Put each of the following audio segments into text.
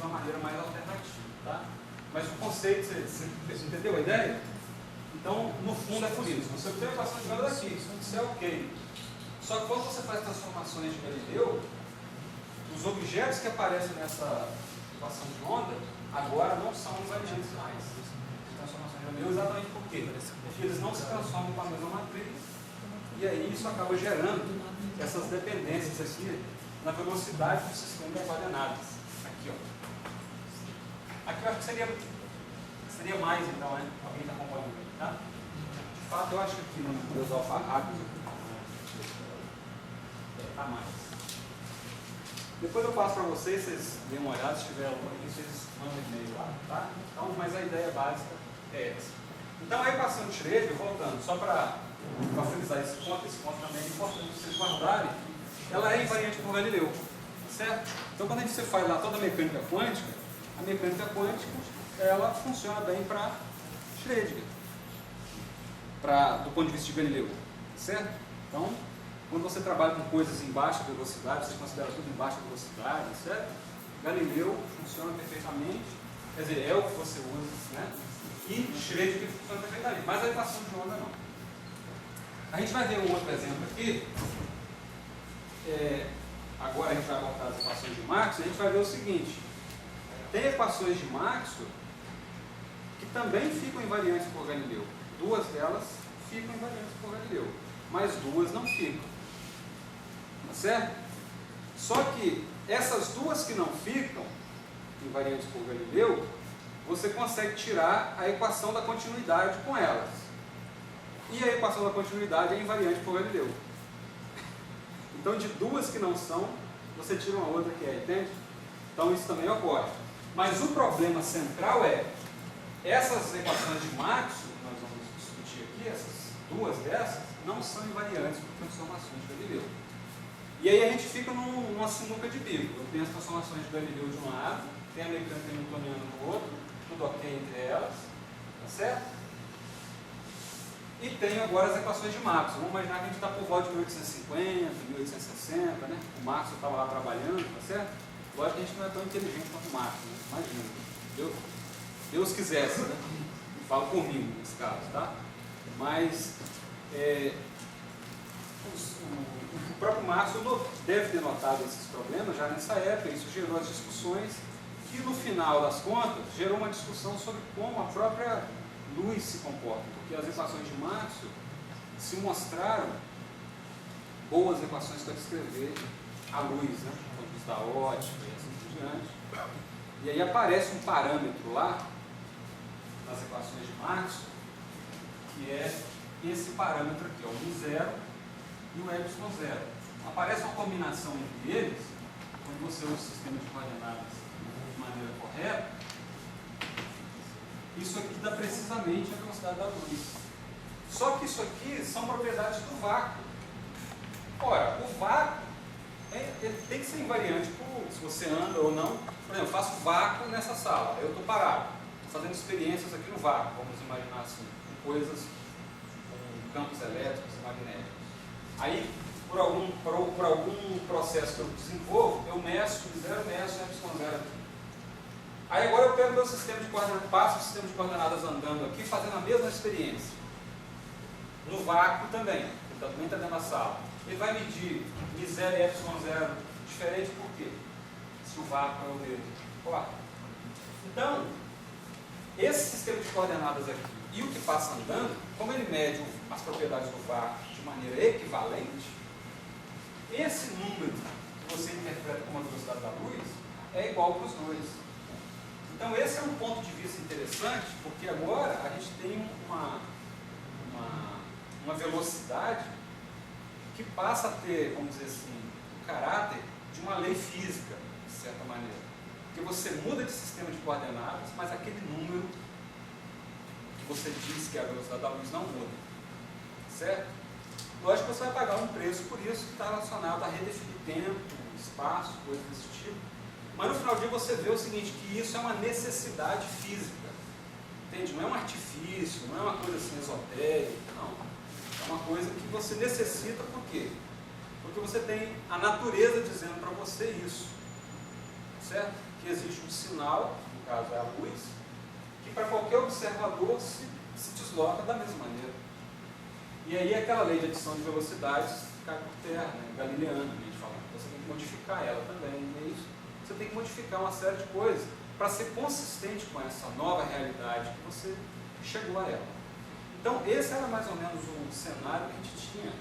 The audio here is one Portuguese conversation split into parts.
de uma maneira mais alternativa, tá? Mas o conceito, você entendeu a ideia? Então, no fundo é por isso. Você obtém a equação de onda daqui, isso é ok. Só que quando você faz transformações de Galileu, os objetos que aparecem nessa equação de onda agora não são invariantes mais. As transformações de Galileu, exatamente por quê? Porque eles não se transformam com a mesma matriz. E aí isso acaba gerando essas dependências aqui na velocidade do sistema de coordenadas. Aqui, ó. Aqui eu acho que seria mais, então, né? Alguém está acompanhando aí, tá? De fato, eu acho que aqui no meus alfarrábios está mais. Depois eu passo para vocês dêem uma olhada, se tiver alguma aqui, vocês mandam e-mail lá, tá? Então, mas a ideia básica é essa. Então, a equação de Schrödinger, voltando, só para frisar esse ponto também é importante vocês guardarem, ela é invariante por Galileu, certo? Então, quando a gente faz lá toda a mecânica quântica, ela funciona bem para Schrödinger, do ponto de vista de Galileu, certo? Então, quando você trabalha com coisas em baixa velocidade, você considera tudo em baixa velocidade, certo? Galileu funciona perfeitamente, quer dizer, é o que você usa, né? E Schrödinger funciona perfeitamente, mas a equação de onda não. A gente vai ver um outro exemplo aqui. Agora a gente vai voltar às equações de Maxwell, a gente vai ver o seguinte: tem equações de Maxwell que também ficam invariantes por Galileu. Duas delas ficam invariantes por Galileu, mas duas não ficam. Tá certo? Só que essas duas que não ficam invariantes por Galileu, você consegue tirar a equação da continuidade com elas. E a equação da continuidade é invariante por Galileu. Então, de duas que não são, você tira uma outra que é, entende? Então, isso também ocorre. Mas o problema central é, essas equações de Maxwell, que nós vamos discutir aqui, essas duas dessas, não são invariantes por transformações de Galileu. E aí a gente fica numa sinuca de bico. Eu tenho as transformações de Galileu de um lado, tem a mecânica newtoniana do outro, tudo ok entre elas, tá certo? E tenho agora as equações de Maxwell. Vamos imaginar que a gente está por volta de 1850, 1860, né? O Maxwell estava lá trabalhando, tá certo? Lógico que a gente não é tão inteligente quanto o Maxwell, né? Imagina. Deus quisesse, né? Falo por mim nesse caso, tá? Mas o próprio Maxwell deve ter notado esses problemas já nessa época. Isso gerou as discussões que, no final das contas, gerou uma discussão sobre como a própria luz se comporta, porque as equações de Maxwell se mostraram boas equações para descrever a luz, né? Do ponto de vista da ótica e assim por diante. E aí aparece um parâmetro lá nas equações de Maxwell, que é esse parâmetro aqui, ó, o μ0 e o ε0. Aparece uma combinação entre eles, quando você usa o sistema de coordenadas de maneira correta. Isso aqui dá precisamente a velocidade da luz. Só que isso aqui são propriedades do vácuo. Ora, o vácuo ele tem que ser invariante se você anda ou não. Por exemplo, eu faço vácuo nessa sala, eu estou parado, fazendo experiências aqui no vácuo, vamos imaginar assim, com coisas, com campos elétricos e magnéticos. Aí, por algum processo que eu desenvolvo, eu meço μ0, meço ε0 aqui. Aí agora eu pego meu sistema de coordenadas, passo o sistema de coordenadas andando aqui, fazendo a mesma experiência. No vácuo também, ele também está dentro da sala. Ele vai medir μ0 e ε0 diferente por quê? Se o vácuo é o mesmo. Então, esse sistema de coordenadas aqui e o que passa andando, como ele mede as propriedades do vácuo de maneira equivalente, esse número que você interpreta como a velocidade da luz é igual para os dois. Então esse é um ponto de vista interessante, porque agora a gente tem uma velocidade que passa a ter, vamos dizer assim, o caráter de uma lei física, de certa maneira. Porque você muda de sistema de coordenadas, mas aquele número que você diz que é a velocidade da luz não muda. Certo? Lógico que você vai pagar um preço por isso que está relacionado a redefinir tempo, espaço, coisas desse tipo. Mas no final do dia você vê o seguinte, que isso é uma necessidade física. Entende? Não é um artifício, não é uma coisa assim esotérica, não. É uma coisa que você necessita, por quê? Porque você tem a natureza dizendo para você isso. Certo? Que existe um sinal, no caso é a luz, que para qualquer observador se desloca da mesma maneira. E aí aquela lei de adição de velocidades cai por terra, né? Galileana, a gente fala. Você tem que modificar ela também. E é isso. Você tem que modificar uma série de coisas para ser consistente com essa nova realidade que você chegou a ela. Então, esse era mais ou menos o cenário que a gente tinha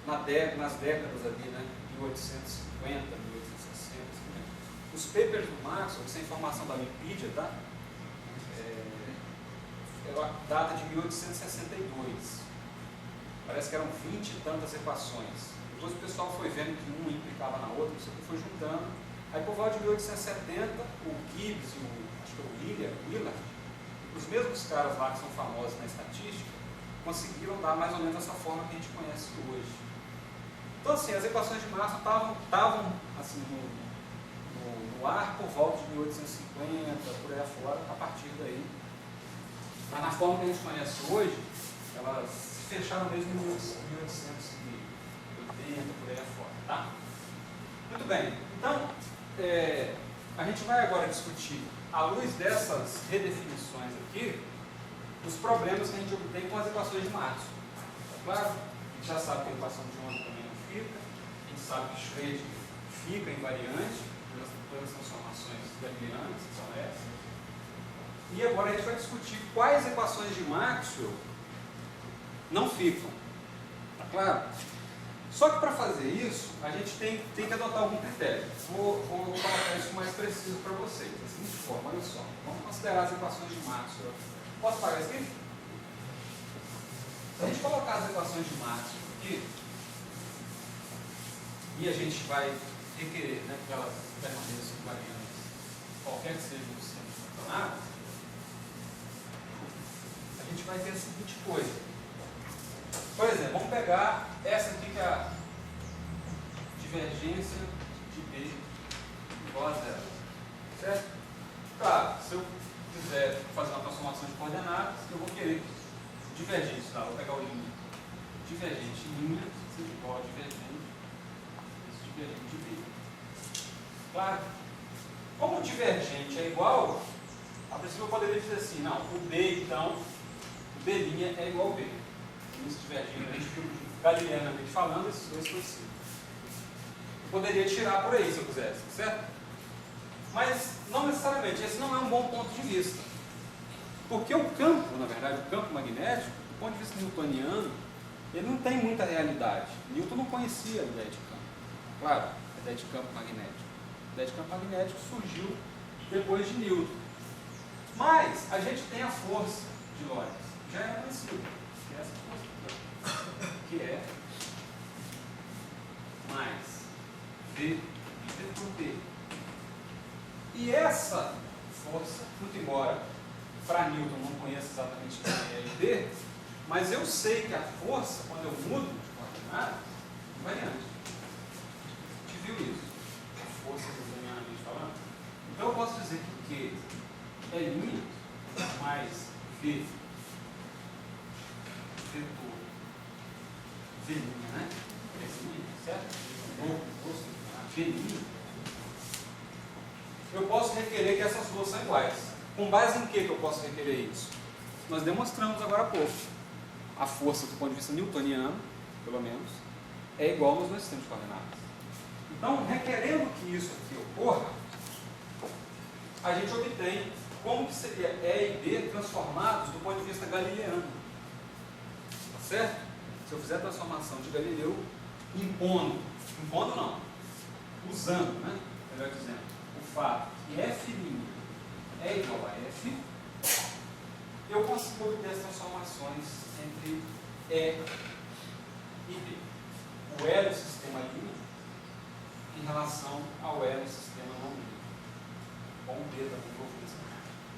nas décadas ali, né? 1850, 1860. Os papers do Maxwell, essa informação da Wikipedia, tá? Data de 1862. Parece que eram 20 e tantas equações. Depois o pessoal foi vendo que uma implicava na outra, isso aqui foi juntando. Aí por volta de 1870, o Gibbs e acho que o Willard, os mesmos caras lá que são famosos na estatística, conseguiram dar mais ou menos essa forma que a gente conhece hoje. Então assim, as equações de Maxwell estavam assim, no ar por volta de 1850, por aí afora, a partir daí. Mas na forma que a gente conhece hoje, elas se fecharam mesmo em 1880, por aí afora, tá? Muito bem, então a gente vai agora discutir, à luz dessas redefinições aqui, os problemas que a gente obtém com as equações de Maxwell. Tá claro? A gente já sabe que a equação de onda também não fica, a gente sabe que Schrödinger fica invariante, pelas transformações galileanas, que são essas. E agora a gente vai discutir quais equações de Maxwell não ficam. Tá claro? Só que para fazer isso, a gente tem que adotar algum critério. Vou colocar isso mais preciso para vocês. Da seguinte forma, olha só. Vamos considerar as equações de Maxwell. Posso parar isso aqui? Se a gente colocar as equações de Maxwell aqui, e a gente vai requerer, né, que elas permaneçam invariantes, qualquer que seja o sistema funcionário, a gente vai ter a seguinte coisa. Por exemplo, vamos pegar essa aqui que é a divergência de B igual a zero. Certo? Claro, se eu quiser fazer uma transformação de coordenadas, eu vou querer divergente, tá? Vou pegar o limite. Divergente linha seja igual a divergente de B. Claro. Como o divergente é igual, a princípio eu poderia dizer assim, não, o B então, o B' é igual ao B. Isso divergindo, a gente viu galileanamente falando, esses dois conhecidos. Eu poderia tirar por aí se eu quisesse, certo? Mas não necessariamente, esse não é um bom ponto de vista. Porque o campo, na verdade, o campo magnético, do ponto de vista newtoniano, ele não tem muita realidade. Newton não conhecia a ideia de campo. Claro, a ideia de campo magnético. A ideia de campo magnético surgiu depois de Newton. Mas a gente tem a força de Lorentz. Já é conhecido. Que é essa força. Que é mais V por T. E essa força, muito embora para Newton não conheça exatamente o que é ID, mas eu sei que a força, quando eu mudo de coordenada, é invariante. A gente viu isso. A força newtonianamente falando. Então eu posso dizer que Q é linha mais V vetor V', né? Certo? V'. Eu posso requerer que essas duas são iguais. Com base em que eu posso requerer isso? Nós demonstramos agora há pouco. A força, do ponto de vista newtoniano, pelo menos, é igual nos dois sistemas de coordenadas. Então, requerendo que isso aqui ocorra, a gente obtém como que seria E e B transformados do ponto de vista galileano. Tá certo? Se eu fizer a transformação de Galileu, impondo não, usando, né? Melhor dizendo, o fato que F' é igual a F, eu consigo obter as transformações entre E e B. O E do sistema linear em relação ao E do sistema não linear. Com o B também vou fazer.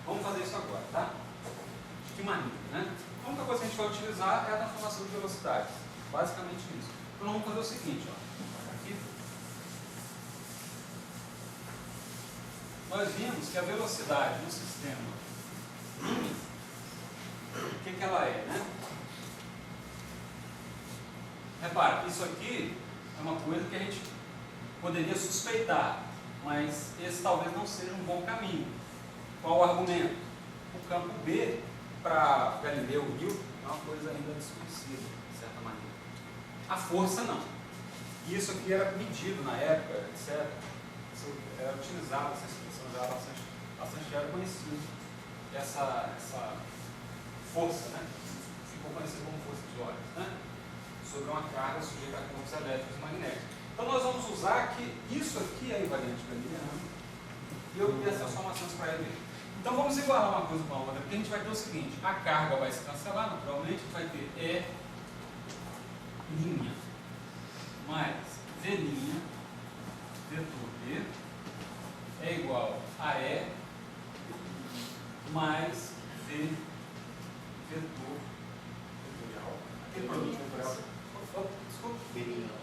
Vamos fazer isso agora, tá? De que maneira, né? A única coisa que a gente vai utilizar é a transformação de velocidades. Basicamente isso. Então vamos fazer o seguinte, ó. Aqui. Nós vimos que a velocidade do sistema linear, o que ela é, né? Repara, isso aqui é uma coisa que a gente poderia suspeitar, mas esse talvez não seja um bom caminho. Qual o argumento? O campo B, para Galileu e Newton, é uma coisa ainda desconhecida, de certa maneira. A força não. E isso aqui era medido na época, etc. Isso era utilizado, essa expressão já bastante era conhecido. Essa força, né? Ficou conhecido como força de Lorentz, né? Sobre uma carga sujeita a campos elétricos e magnéticos. Então nós vamos usar que isso aqui é invariante galiliano e eu obter as transformações para ele. Então vamos igualar uma coisa com a outra, porque a gente vai ter o seguinte, a carga vai se cancelar, naturalmente, vai ter E' mais V' vetor B é igual a E mais V vetorial. Aquele produto vetorial. Desculpa. Belinha.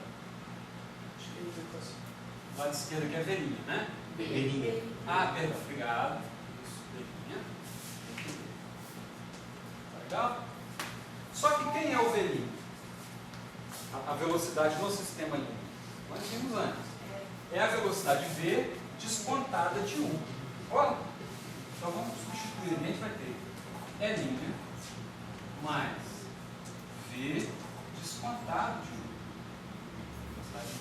Do lado esquerdo aqui é Belinha, né? Belinha. Ah, perdão, obrigado. Isso, Belinha. Tá legal? Só que quem é o Belinha? A velocidade no sistema limpo. Nós vimos antes. É a velocidade V descontada de 1. Olha. Então vamos substituir. A gente vai ter E' mais V descontado de 1. Velocidade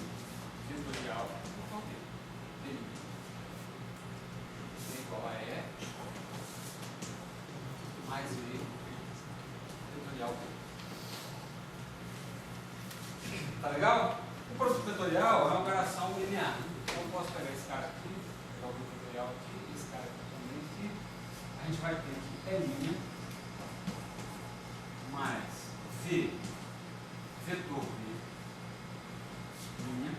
vetorial V é igual a E mais V vetorial V. Tá legal? O produto vetorial é uma operação linear. Então eu posso pegar esse cara aqui, pegar o produto vetorial aqui, esse cara aqui também aqui. A gente vai ter aqui E' mais V vetor V linha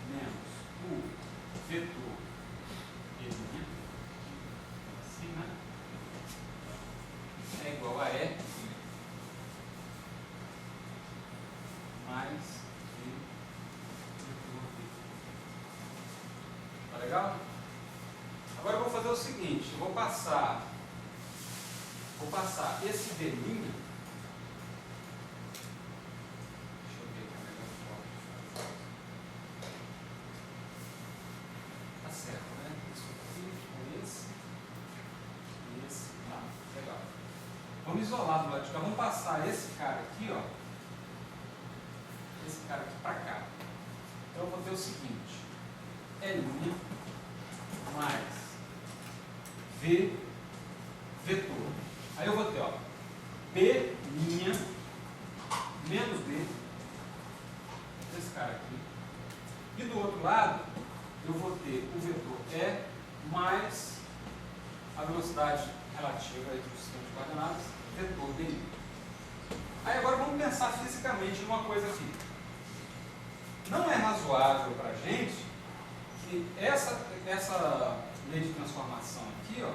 menos o vetor E linha assim, né? É igual a E mais V vetor V. Tá legal? Agora eu vou fazer o seguinte, eu vou passar esse V'. Deixa eu ver aqui a melhor forma de fazer. Tá certo, né? Isso aqui com esse. E esse. Tá, legal. Vamos isolar do lado de cá. Vamos passar esse cara aqui, ó. Esse cara aqui para cá. Então eu vou ter o seguinte: E' mais V vetor. Aí eu vou ter, ó, B' menos B, esse cara aqui. E do outro lado, eu vou ter o vetor E mais a velocidade relativa entre os sistemas de coordenadas, vetor BI. Aí agora vamos pensar fisicamente numa coisa aqui. Não é razoável para a gente que essa lei de transformação aqui, ó,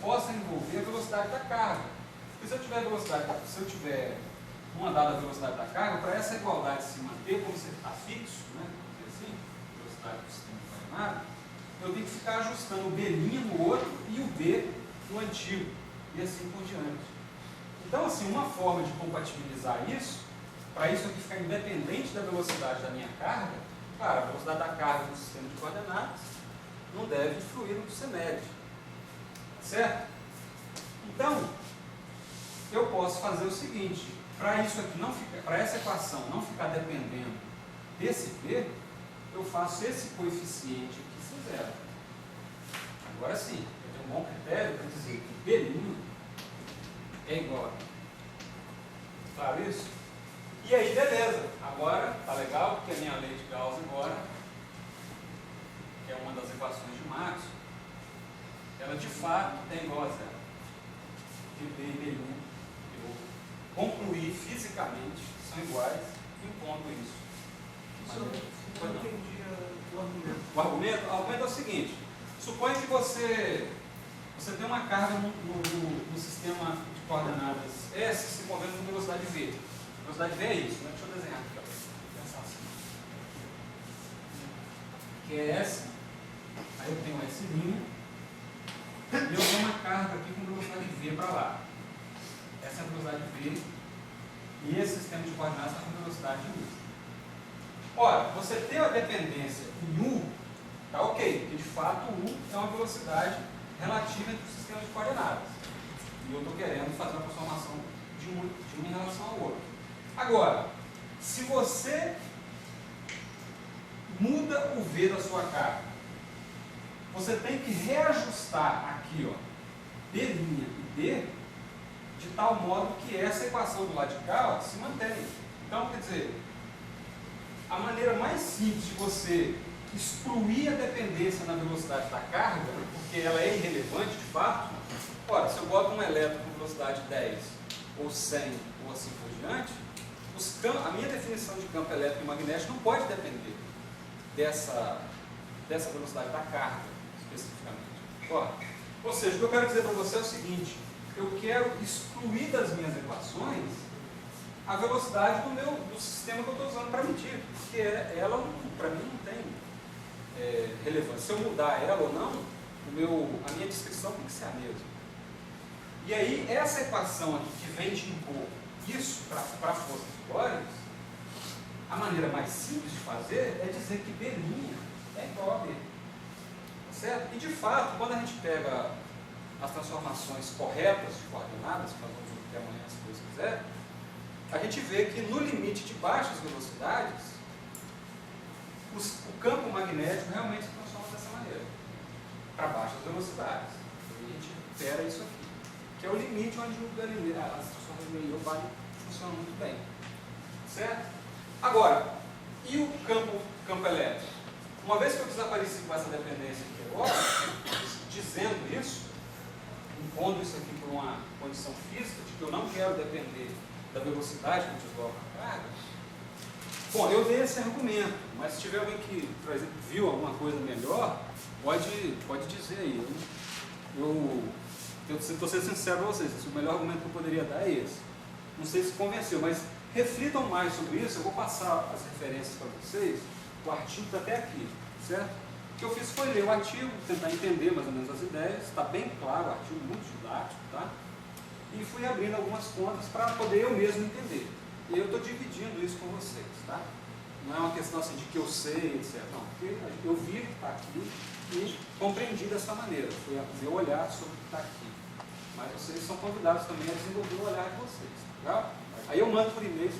possa envolver a velocidade da carga. Porque se eu tiver uma dada velocidade da carga, para essa igualdade se manter, como se está fixo, né, vamos dizer assim, velocidade do sistema coordenado, eu tenho que ficar ajustando o B' no outro e o B no antigo, e assim por diante. Então, assim, uma forma de compatibilizar isso, para isso aqui ficar independente da velocidade da minha carga, claro, a velocidade da carga no sistema de coordenadas não deve influir no que você mede. Certo? Então, eu posso fazer o seguinte, para isso aqui não ficar, para essa equação não ficar dependendo desse V, eu faço esse coeficiente aqui ser zero. Agora sim, eu tenho um bom critério para dizer que B' é igual a. Claro isso? E aí, beleza. Agora, tá legal, porque a minha lei de Gauss agora, que é uma das equações de Maxwell, ela de fato tem igual a zero. De B e B', eu concluí fisicamente que são iguais, impondo isso. Eu não entendi o argumento. O argumento é o seguinte: suponha que você tem uma carga no sistema de coordenadas S se movendo com velocidade V. Velocidade V é isso, né? Deixa eu desenhar aqui para pensar assim. Que é S, aí eu tenho S'. E eu tenho uma carga aqui com velocidade V para lá. Essa é a velocidade V. E esse sistema de coordenadas está com velocidade U. Ora, você tem a dependência em U, tá ok, porque de fato U é uma velocidade relativa entre os sistemas de coordenadas. E eu estou querendo fazer uma transformação de um em relação ao outro. Agora, se você muda o V da sua carga, você tem que reajustar aqui, ó, D' e D, de tal modo que essa equação do lado de cá, ó, se mantém. Então, quer dizer, a maneira mais simples de você excluir a dependência na velocidade da carga, porque ela é irrelevante de fato. Ora, se eu boto um elétron com velocidade 10, ou 100, ou assim por diante, a minha definição de campo elétrico e magnético não pode depender dessa velocidade da carga, especificamente. Ora, ou seja, o que eu quero dizer para você é o seguinte: eu quero excluir das minhas equações a velocidade do sistema que eu estou usando para medir, porque ela, para mim, não tem relevância. Se eu mudar ela ou não, a minha descrição tem que ser a mesma. E aí, essa equação aqui, que vem de impor isso para a força de Lorentz, a maneira mais simples de fazer é dizer que B' é igual a B. Certo? E, de fato, quando a gente pega as transformações corretas de coordenadas, que nós vamos ver amanhã, se Deus quiser, a gente vê que no limite de baixas velocidades, o campo magnético realmente se transforma dessa maneira, para baixas velocidades. E a gente recupera isso aqui, que é o limite onde as transformações de Galileu funcionam muito bem. Certo? Agora, e o campo elétrico? Uma vez que eu desapareci com essa dependência aqui, dizendo isso, impondo isso aqui por uma condição física, de que eu não quero depender da velocidade que eu desloco a carga, bom, eu dei esse argumento, mas se tiver alguém que, por exemplo, viu alguma coisa melhor, pode dizer aí. Eu estou sendo sincero para vocês, o melhor argumento que eu poderia dar é esse. Não sei se convenceu, mas reflitam mais sobre isso. Eu vou passar as referências para vocês, o artigo está até aqui, certo? O que eu fiz foi ler o artigo, tentar entender mais ou menos as ideias, está bem claro, o artigo muito didático, tá? E fui abrindo algumas contas para poder eu mesmo entender. E eu estou dividindo isso com vocês, tá? Não é uma questão assim de que eu sei, etc. Não, porque eu vi o que está aqui e compreendi dessa maneira. Foi o meu olhar sobre o que está aqui. Mas vocês são convidados também a desenvolver o olhar de vocês, tá? Aí eu mando por e-mail,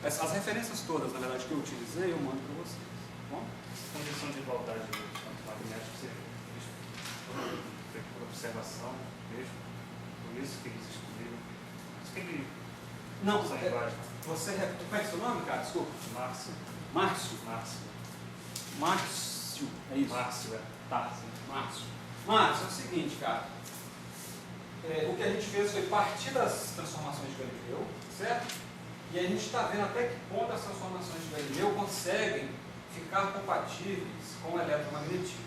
as referências todas, na verdade, que eu utilizei, eu mando para vocês. Tá bom? Condição de igualdade dos campos magnéticos, você fez por observação mesmo, por isso que eles excluíram. Isso que ele não, usa a linguagem. Você, como é que é seu nome, cara? Desculpa. Márcio. Márcio. É isso? Márcio, é. Tá. Márcio. Márcio, é o seguinte, cara. O que a gente fez foi partir das transformações de Galileu, certo? E a gente está vendo até que ponto as transformações de Galileu conseguem ficar compatíveis com o eletromagnetismo.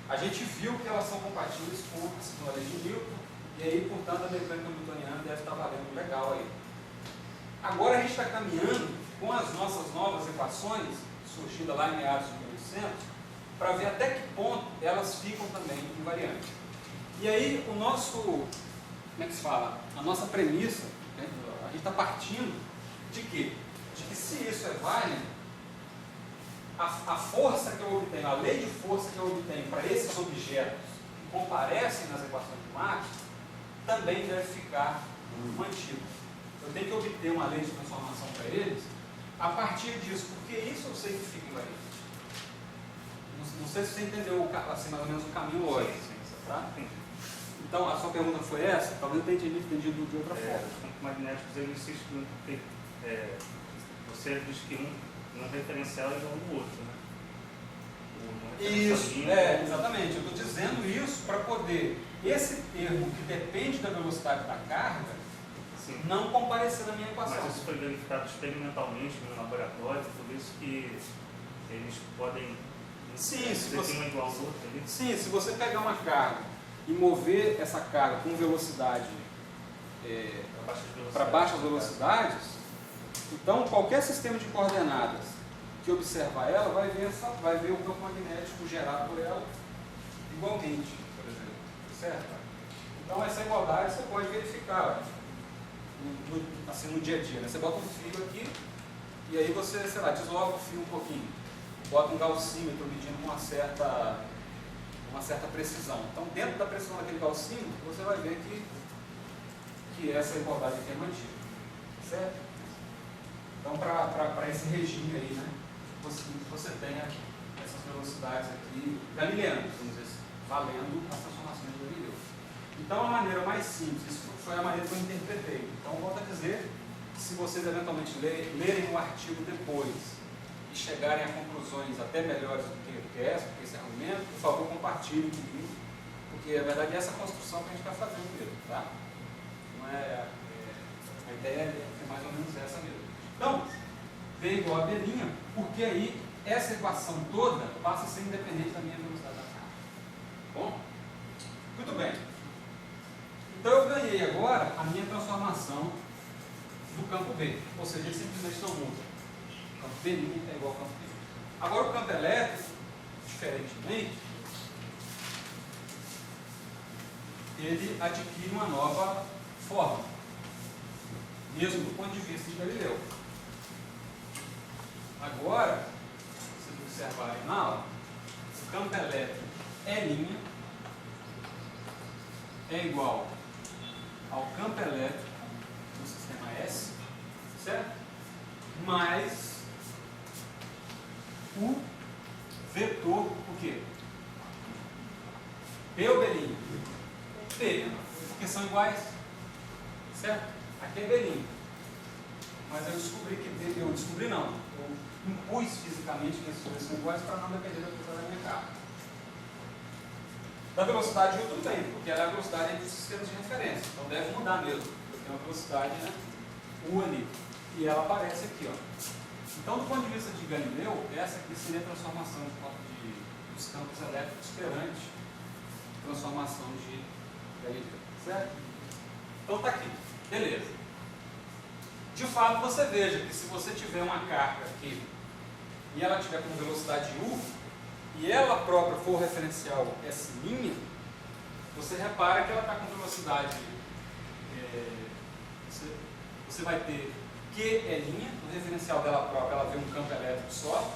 A gente viu que elas são compatíveis com a segunda lei de Newton, e aí, portanto, a mecânica newtoniana deve estar valendo legal aí. Agora a gente está caminhando com as nossas novas equações, surgidas lá em meados de 1800, para ver até que ponto elas ficam também invariantes. E aí, como é que se fala? A nossa premissa, né? A gente está partindo de quê? De que se isso é válido, a força que eu obtenho, a lei de força que eu obtenho para esses objetos que comparecem nas equações de Max, também deve ficar mantida. Eu tenho que obter uma lei de transformação para eles a partir disso, porque isso eu sei que fica invariante. Não sei se você entendeu assim, mais ou menos o caminho lógico. Tá? Então, a sua pergunta foi essa? Talvez eu tenha entendido de outra forma. Os campos magnéticos, eles se excluem porque você diz que um referencial é igual ao outro, né? Isso, exatamente. Eu estou dizendo isso para poder, esse termo que depende da velocidade da carga, sim, não comparecer na minha equação. Mas isso foi verificado experimentalmente no laboratório, por isso que eles podem ser um igual ao outro. Sim, se você pegar uma carga e mover essa carga com velocidade para baixas velocidades, então qualquer sistema de coordenadas que observar ela vai ver o campo magnético gerado por ela igualmente, por exemplo. Certo? Então essa igualdade você pode verificar assim, no dia a dia. Né? Você bota um fio aqui e aí você, sei lá, desloca o fio um pouquinho. Bota um gaussímetro medindo uma certa uma certa precisão. Então, dentro da precisão daquele calcímetro, você vai ver que essa igualdade aqui é mantida. Certo? Então, para esse regime aí, né, você tem aqui essas velocidades aqui galileanas, vamos dizer assim, valendo as transformações de Galileu. Então, a maneira mais simples, isso foi a maneira que eu interpretei. Então, volto a dizer, se vocês eventualmente lerem o artigo depois e chegarem a conclusões até melhores do que esse argumento, por favor, compartilhem comigo, porque, na verdade, é essa construção que a gente está fazendo mesmo, tá? Não é, a ideia é mais ou menos essa mesmo. Então, V igual a B', porque aí essa equação toda passa a ser independente da minha velocidade da carga. Bom? Muito bem. Então eu ganhei agora a minha transformação do campo B, ou seja, ele simplesmente não muda. O campo B' é igual ao campo B. Agora o campo elétrico, diferentemente, ele adquire uma nova forma, mesmo do ponto de vista de Galileu. Agora, se vocês observarem na aula, o campo elétrico E' é igual ao campo elétrico do sistema S, certo? Mais o vetor, o quê? B ou B'? B, porque são iguais, certo? Aqui é B'. Mas eu descobri que B, eu impus fisicamente que esses dois são iguais para não depender da velocidade da minha carga. Da velocidade U tudo bem, porque ela é a velocidade entre os sistemas de referência, então deve mudar mesmo. Eu tenho uma velocidade, né, U ali, e ela aparece aqui, ó. Então, do ponto de vista de Galileu, essa aqui seria a transformação dos campos elétricos perante a transformação de Galileu, certo? Então está aqui, beleza. De fato, você veja que se você tiver uma carga aqui e ela tiver com velocidade U e ela própria for referencial S', você repara que ela está com velocidade, você vai ter QE', no referencial dela própria ela vê um campo elétrico só,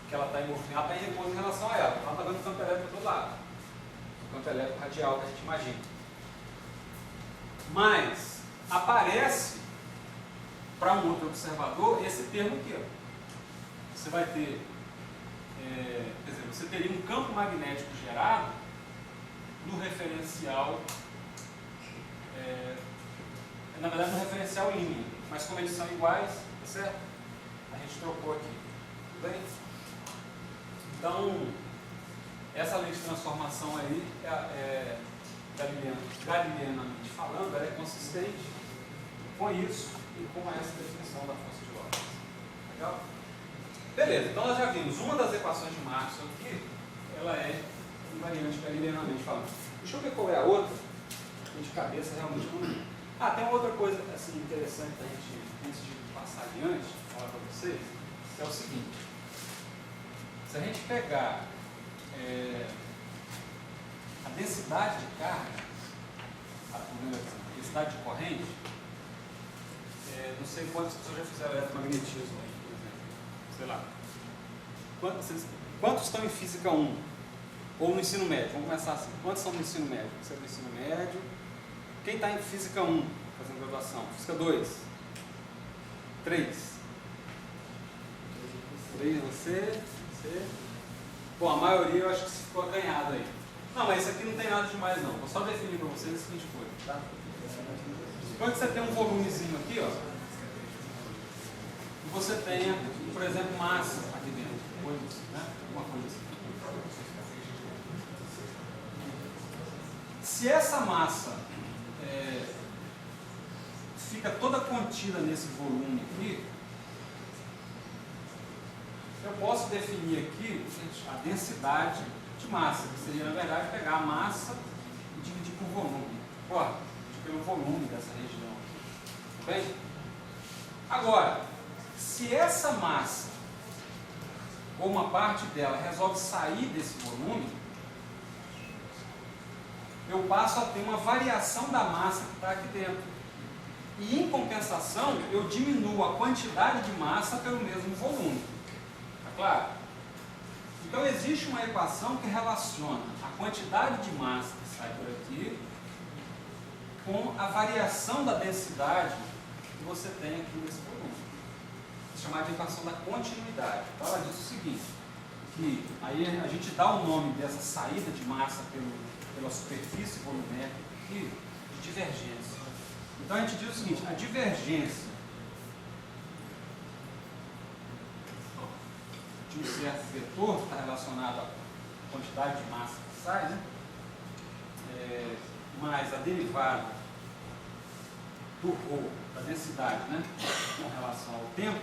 que ela está em movimento, ela está em repouso em relação a ela, ela está vendo o campo elétrico do lado, o campo elétrico radial que a gente imagina. Mas aparece para um outro observador esse termo aqui, ó. Você vai ter, quer dizer, você teria um campo magnético gerado no referencial, na verdade no referencial linha, mas como eles são iguais, tá certo? A gente trocou aqui, tudo bem? Então, essa lei de transformação aí, galileanamente falando, ela é consistente com isso e com essa definição da força de Lorentz. Legal? Beleza, então nós já vimos uma das equações de Maxwell aqui, ela é invariante galileanamente falando. Deixa eu ver qual é a outra, de cabeça realmente não. Tem uma outra coisa assim, interessante da gente, antes de passar adiante, falar para vocês, que é o seguinte: se a gente pegar a densidade de carga, a densidade de corrente, não sei quantas pessoas já fizeram eletromagnetismo aí, por exemplo, sei lá. Quantos estão em Física 1? Ou no ensino médio? Vamos começar assim. Quantos estão no ensino médio? Você é do ensino médio. Quem está em Física 1, fazendo graduação? Física 2? 3? 3 você? Bom, a maioria eu acho que ficou acanhado aí. Não, mas isso aqui não tem nada demais não. Vou só definir para vocês a seguinte coisa, tá? Quando você tem um volumezinho aqui, ó, e você tenha, por exemplo, massa aqui dentro, né? Alguma coisa assim. Se essa massa fica toda contida nesse volume aqui, eu posso definir aqui a densidade de massa, que seria, na verdade, pegar a massa e dividir por volume. Ó, pelo volume dessa região aqui. Tudo bem? Agora, se essa massa, ou uma parte dela, resolve sair desse volume, eu passo a ter uma variação da massa que está aqui dentro. E, em compensação, eu diminuo a quantidade de massa pelo mesmo volume. Está claro? Então, existe uma equação que relaciona a quantidade de massa que sai por aqui com a variação da densidade que você tem aqui nesse volume. É chamada de equação da continuidade. Então ela diz o seguinte, que aí a gente dá o nome dessa saída de massa pela superfície volumétrica aqui de divergência. Então a gente diz o seguinte, a divergência de um certo vetor está relacionado à quantidade de massa que sai, né? Mais a derivada do ρ, da densidade, né? Com relação ao tempo,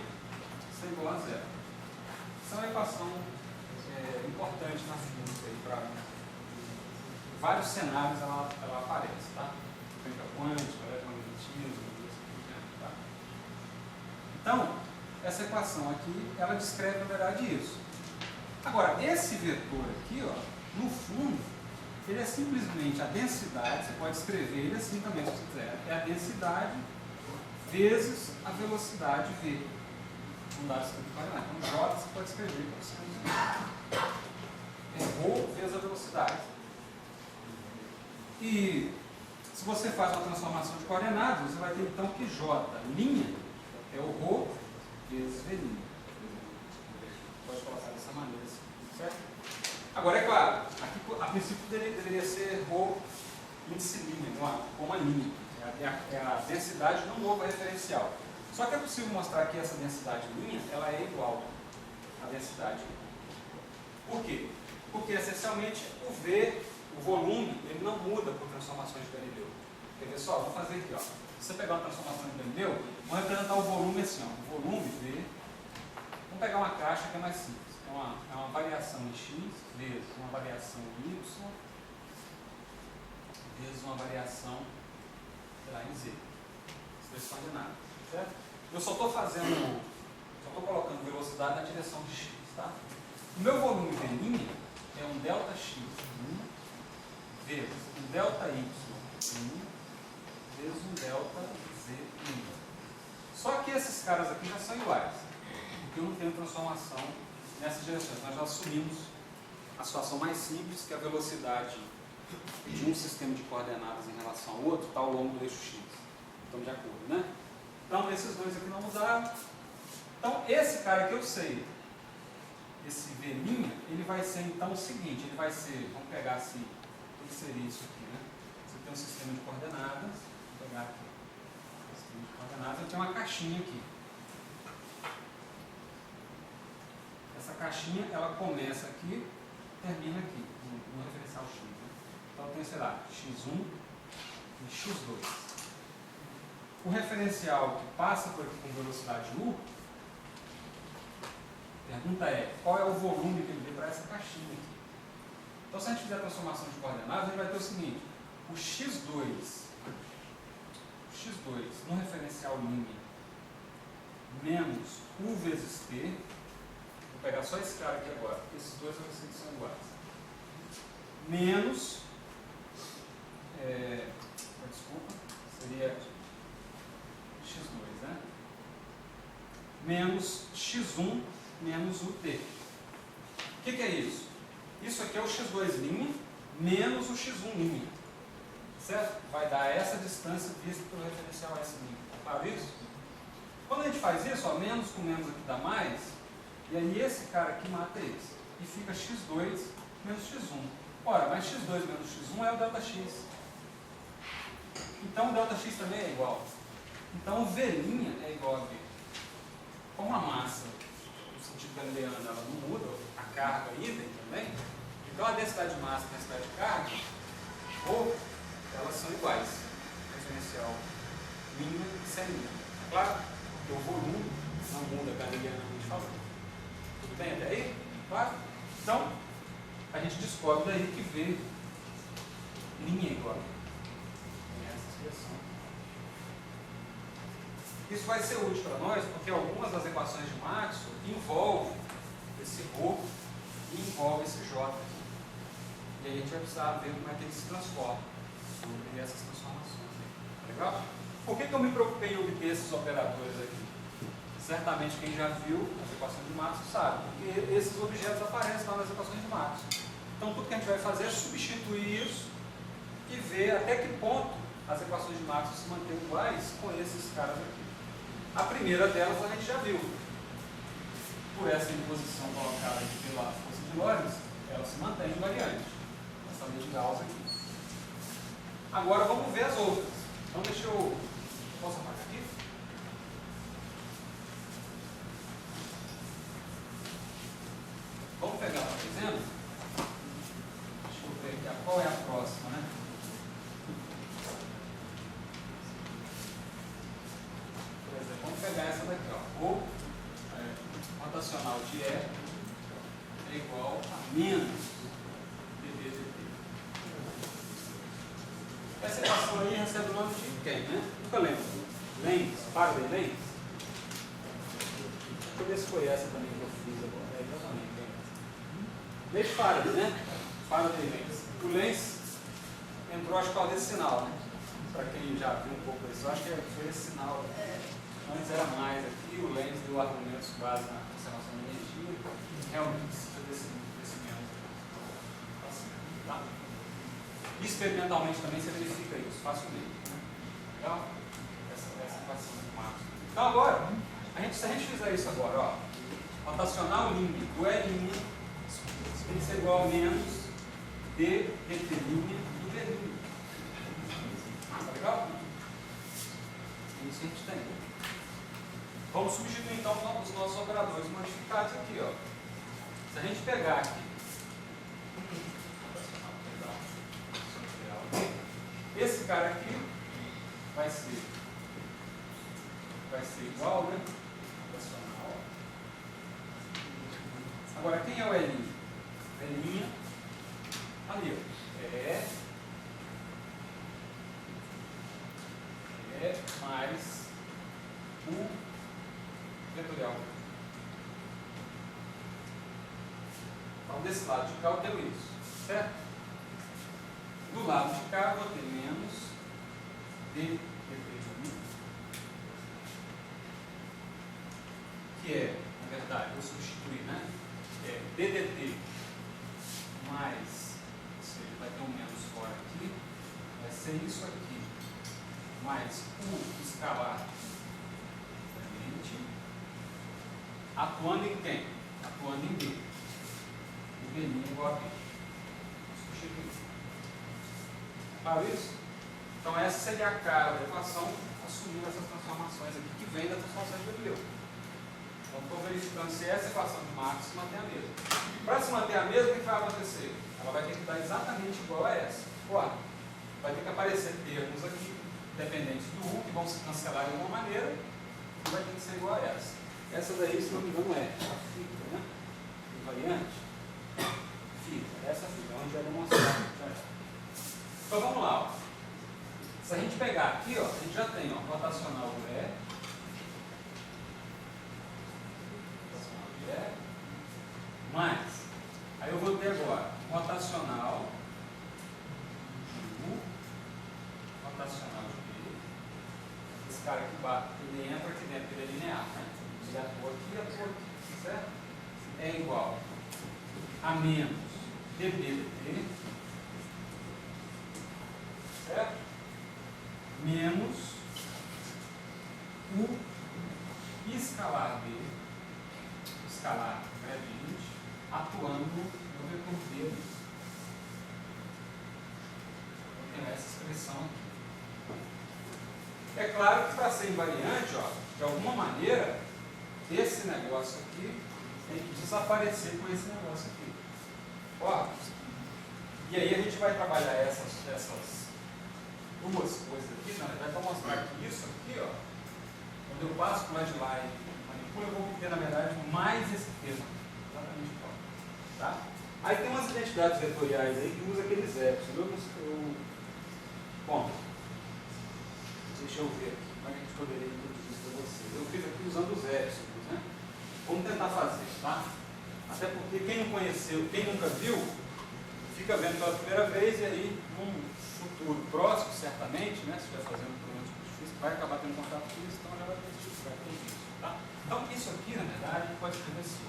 isso é igual a zero. Essa é uma equação importante na física, para vários cenários ela aparece, tá? Física quântica, eletromagnetismo, tá? Então, essa equação aqui, ela descreve na verdade isso. Agora, esse vetor aqui, ó, no fundo, ele é simplesmente a densidade, você pode escrever ele assim também, se você quiser. É a densidade vezes a velocidade v. Não dá isso aqui para lá. Então, J você pode escrever para você. É ρ vezes a velocidade. E se você faz uma transformação de coordenadas, você vai ter então que J' é o ρ vezes v'. Pode colocar dessa maneira, certo? Agora, é claro, aqui a princípio deveria ser ρ índice linha, com uma linha. É a densidade no novo referencial. Só que é possível mostrar que essa densidade linha ela é igual à densidade. Por quê? Porque, essencialmente, o volume, ele não muda por transformações de Galileu. Quer ver só? Vou fazer aqui, ó. Se você pegar uma transformação de Galileu, vamos representar o volume assim, ó. O volume V. Vamos pegar uma caixa que é mais simples. É uma variação em x vezes uma variação em y vezes uma variação, sei lá, em z. Isso não é nada, certo? Eu só estou colocando velocidade na direção de x, tá? O meu volume V' é um ΔX vezes um ΔY vezes um ΔZ'. Só que esses caras aqui já são iguais, porque eu não tenho transformação nessas direções. Nós já assumimos a situação mais simples, que a velocidade de um sistema de coordenadas em relação ao outro está ao longo do eixo x. Estão de acordo, né? Então, esses dois aqui não mudaram. Então, esse cara que eu sei, esse V', ele vai ser então o seguinte, ele vai ser, vamos pegar assim, o que seria isso aqui, né? Você tem um sistema de coordenadas, vou pegar aqui, um sistema de coordenadas, eu tenho uma caixinha aqui. Essa caixinha, ela começa aqui, termina aqui, no referencial x. Né? Então, eu tenho, sei lá, x1 e x2. O referencial que passa por aqui com velocidade u, a pergunta é, qual é o volume que ele dê para essa caixinha aqui? Então, se a gente fizer a transformação de coordenadas, a gente vai ter o seguinte, o x2 no referencial linha menos u vezes t, vou pegar só esse cara aqui agora, porque esses dois eu sei que são iguais, menos, desculpa, seria x2, né? Menos x1 menos ut. O que é isso? Isso aqui é o x2' menos o x1', certo? Vai dar essa distância vista pelo referencial S'. Tá claro isso? Quando a gente faz isso, ó, menos com menos aqui dá mais, e aí esse cara aqui mata esse. E fica x2 menos x1. Ora, mas x2 menos x1 é o ΔX. Então o ΔX também é igual. Então o V' é igual a V. Como a massa, no sentido galileano, ela não muda, a carga idem também, então a densidade de massa e a densidade de carga, ou elas são iguais. Referencial linha e sem linha. É claro? Porque o volume não muda galileanamente falando. Tudo bem até aí? Claro? Então, a gente descobre daí que V' é igual a essa expressão. Isso vai ser útil para nós, porque algumas das equações de Maxwell envolvem esse ρ e envolvem esse J aqui. E aí a gente vai precisar ver como é que ele se transforma sobre essas transformações. Legal? Por que eu me preocupei em obter esses operadores aqui? Certamente quem já viu as equações de Maxwell sabe, porque esses objetos aparecem lá nas equações de Maxwell. Então tudo que a gente vai fazer é substituir isso e ver até que ponto as equações de Maxwell se mantêm iguais com esses caras aqui. A primeira delas a gente já viu. Por essa imposição colocada aqui pela força de Lorentz, ela se mantém invariante. Essa lei de Gauss aqui. Agora vamos ver as outras. Então deixa eu... Posso apagar aqui? Vamos pegar, por exemplo, deixa eu ver aqui, qual é a próxima, né? Por exemplo, vamos pegar essa daqui, ó. O rotacional de E é igual a menos dB dt. Essa equação aí recebe o nome de quem, né? Nunca lembro. Lenz, Faraday Lenz. Deixa eu ver se foi essa também que eu fiz agora. É exatamente. Leite Faraday, né? Faraday Lenz. O Lenz entrou, acho que por desse sinal, né? Para quem já viu um pouco isso, eu acho que foi esse sinal. Antes era mais aqui, o Lenz deu argumentos com base na conservação de energia. Realmente precisa desse menos. Tá? Experimentalmente também você verifica isso facilmente. Né? Legal? Essa equação de Maxwell. Então agora, se a gente fizer isso agora, ó, rotacional límbico do E' tem que ser igual a menos d dt' do V'. Tá legal? Isso que a gente tem. Vamos substituir então os nossos operadores modificados aqui, ó. Se a gente pegar aqui, esse cara aqui vai ser igual, né? Rotacional. Agora, quem é o L'? L' ali, ó. É mais o vetorial. Então, desse lado de cá eu tenho isso, certo? Do lado de cá eu vou ter menos d dt', que é, na verdade, vou substituir, né? É ddt mais, ou seja, vai ter um menos fora aqui, vai ser isso aqui, mais o escalar, atuando em quem? Atuando em B. O B' igual a B. Substituir. Para isso? Então essa seria a cara da equação assumindo essas transformações aqui que vem da transformação de Galileu. Então estou verificando se essa equação de Maxwell se mantém a mesma. Para se manter a mesma, o que vai acontecer? Ela vai ter que dar exatamente igual a essa. Ora, vai ter que aparecer termos aqui, dependentes do U, que vão se cancelar de alguma maneira, e vai ter que ser igual a essa. Essa daí, se não me engano, é a fita, né? Invariante. Fita, essa fita, onde é demonstrado. Então vamos lá, ó. Se a gente pegar aqui, ó, a gente já tem, ó, rotacional do E. Rotacional de E. Mais, aí eu vou ter agora rotacional de U, rotacional de B. Esse cara aqui bate, ele entra aqui dentro, ele é linear, né? Ele atua aqui, certo? É igual a menos dB dt, certo? Menos o escalar B, escalar gradiente, atuando no vetor B. Eu tenho essa expressão aqui. É claro que para ser invariante, ó, de alguma maneira, esse negócio aqui tem que desaparecer com esse negócio aqui. Ó, e aí a gente vai trabalhar essas duas coisas aqui, na verdade, para mostrar que isso aqui, ó, quando eu passo para o lado de lá e manipulo, eu vou ter, na verdade, mais esse termo. Exatamente igual. Tá? Aí tem umas identidades vetoriais aí que usa aqueles epsilon. Bom, deixa eu ver aqui como é que a gente poderia introduzir isso para vocês. Eu fiz aqui usando os epsilons, né? Vamos tentar fazer, tá? Até porque quem não conheceu, quem nunca viu, fica vendo pela primeira vez e aí, num futuro próximo, certamente, né? Se estiver fazendo um problema difícil, vai acabar tendo contato com isso, então já vai ter isso, tá? Então, isso aqui, na verdade, pode ser assim.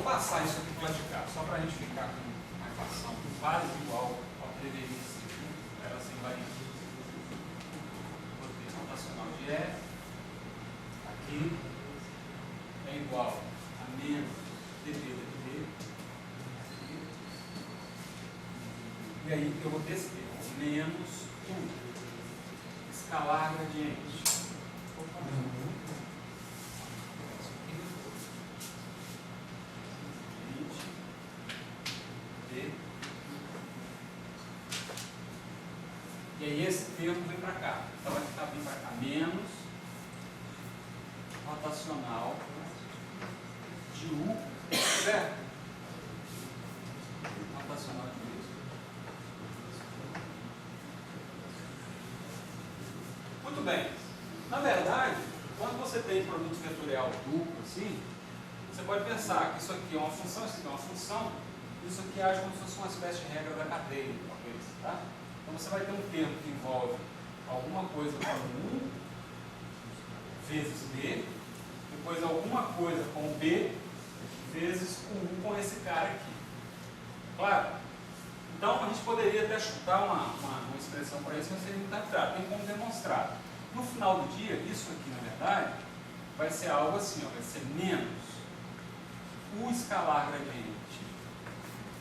vou passar isso aqui para o lado de cá, só para a gente ficar com uma equação quase igual ao que deveria ser, para ela ser invariante. Vou ter rotacional de E, aqui, é igual a menos dv dv. E aí eu vou ter esse termo, menos 1, escalar gradiente. E aí esse termo vem para cá. Então vai ficar bem para cá. Menos rotacional de U, certo? Rotacional de U. Muito bem. Na verdade, quando você tem produto vetorial duplo assim, você pode pensar que isso aqui é uma função, isso aqui é uma função, isso aqui age como se fosse uma espécie de regra da cadeia, talvez, tá? Então você vai ter um termo que envolve alguma coisa com 1 vezes B, depois alguma coisa com B vezes com 1 com esse cara aqui. Claro? Então a gente poderia até chutar uma expressão para isso, mas seria muito abstrato, tem como demonstrar. No final do dia, isso aqui na verdade vai ser algo assim, ó, vai ser menos o escalar gradiente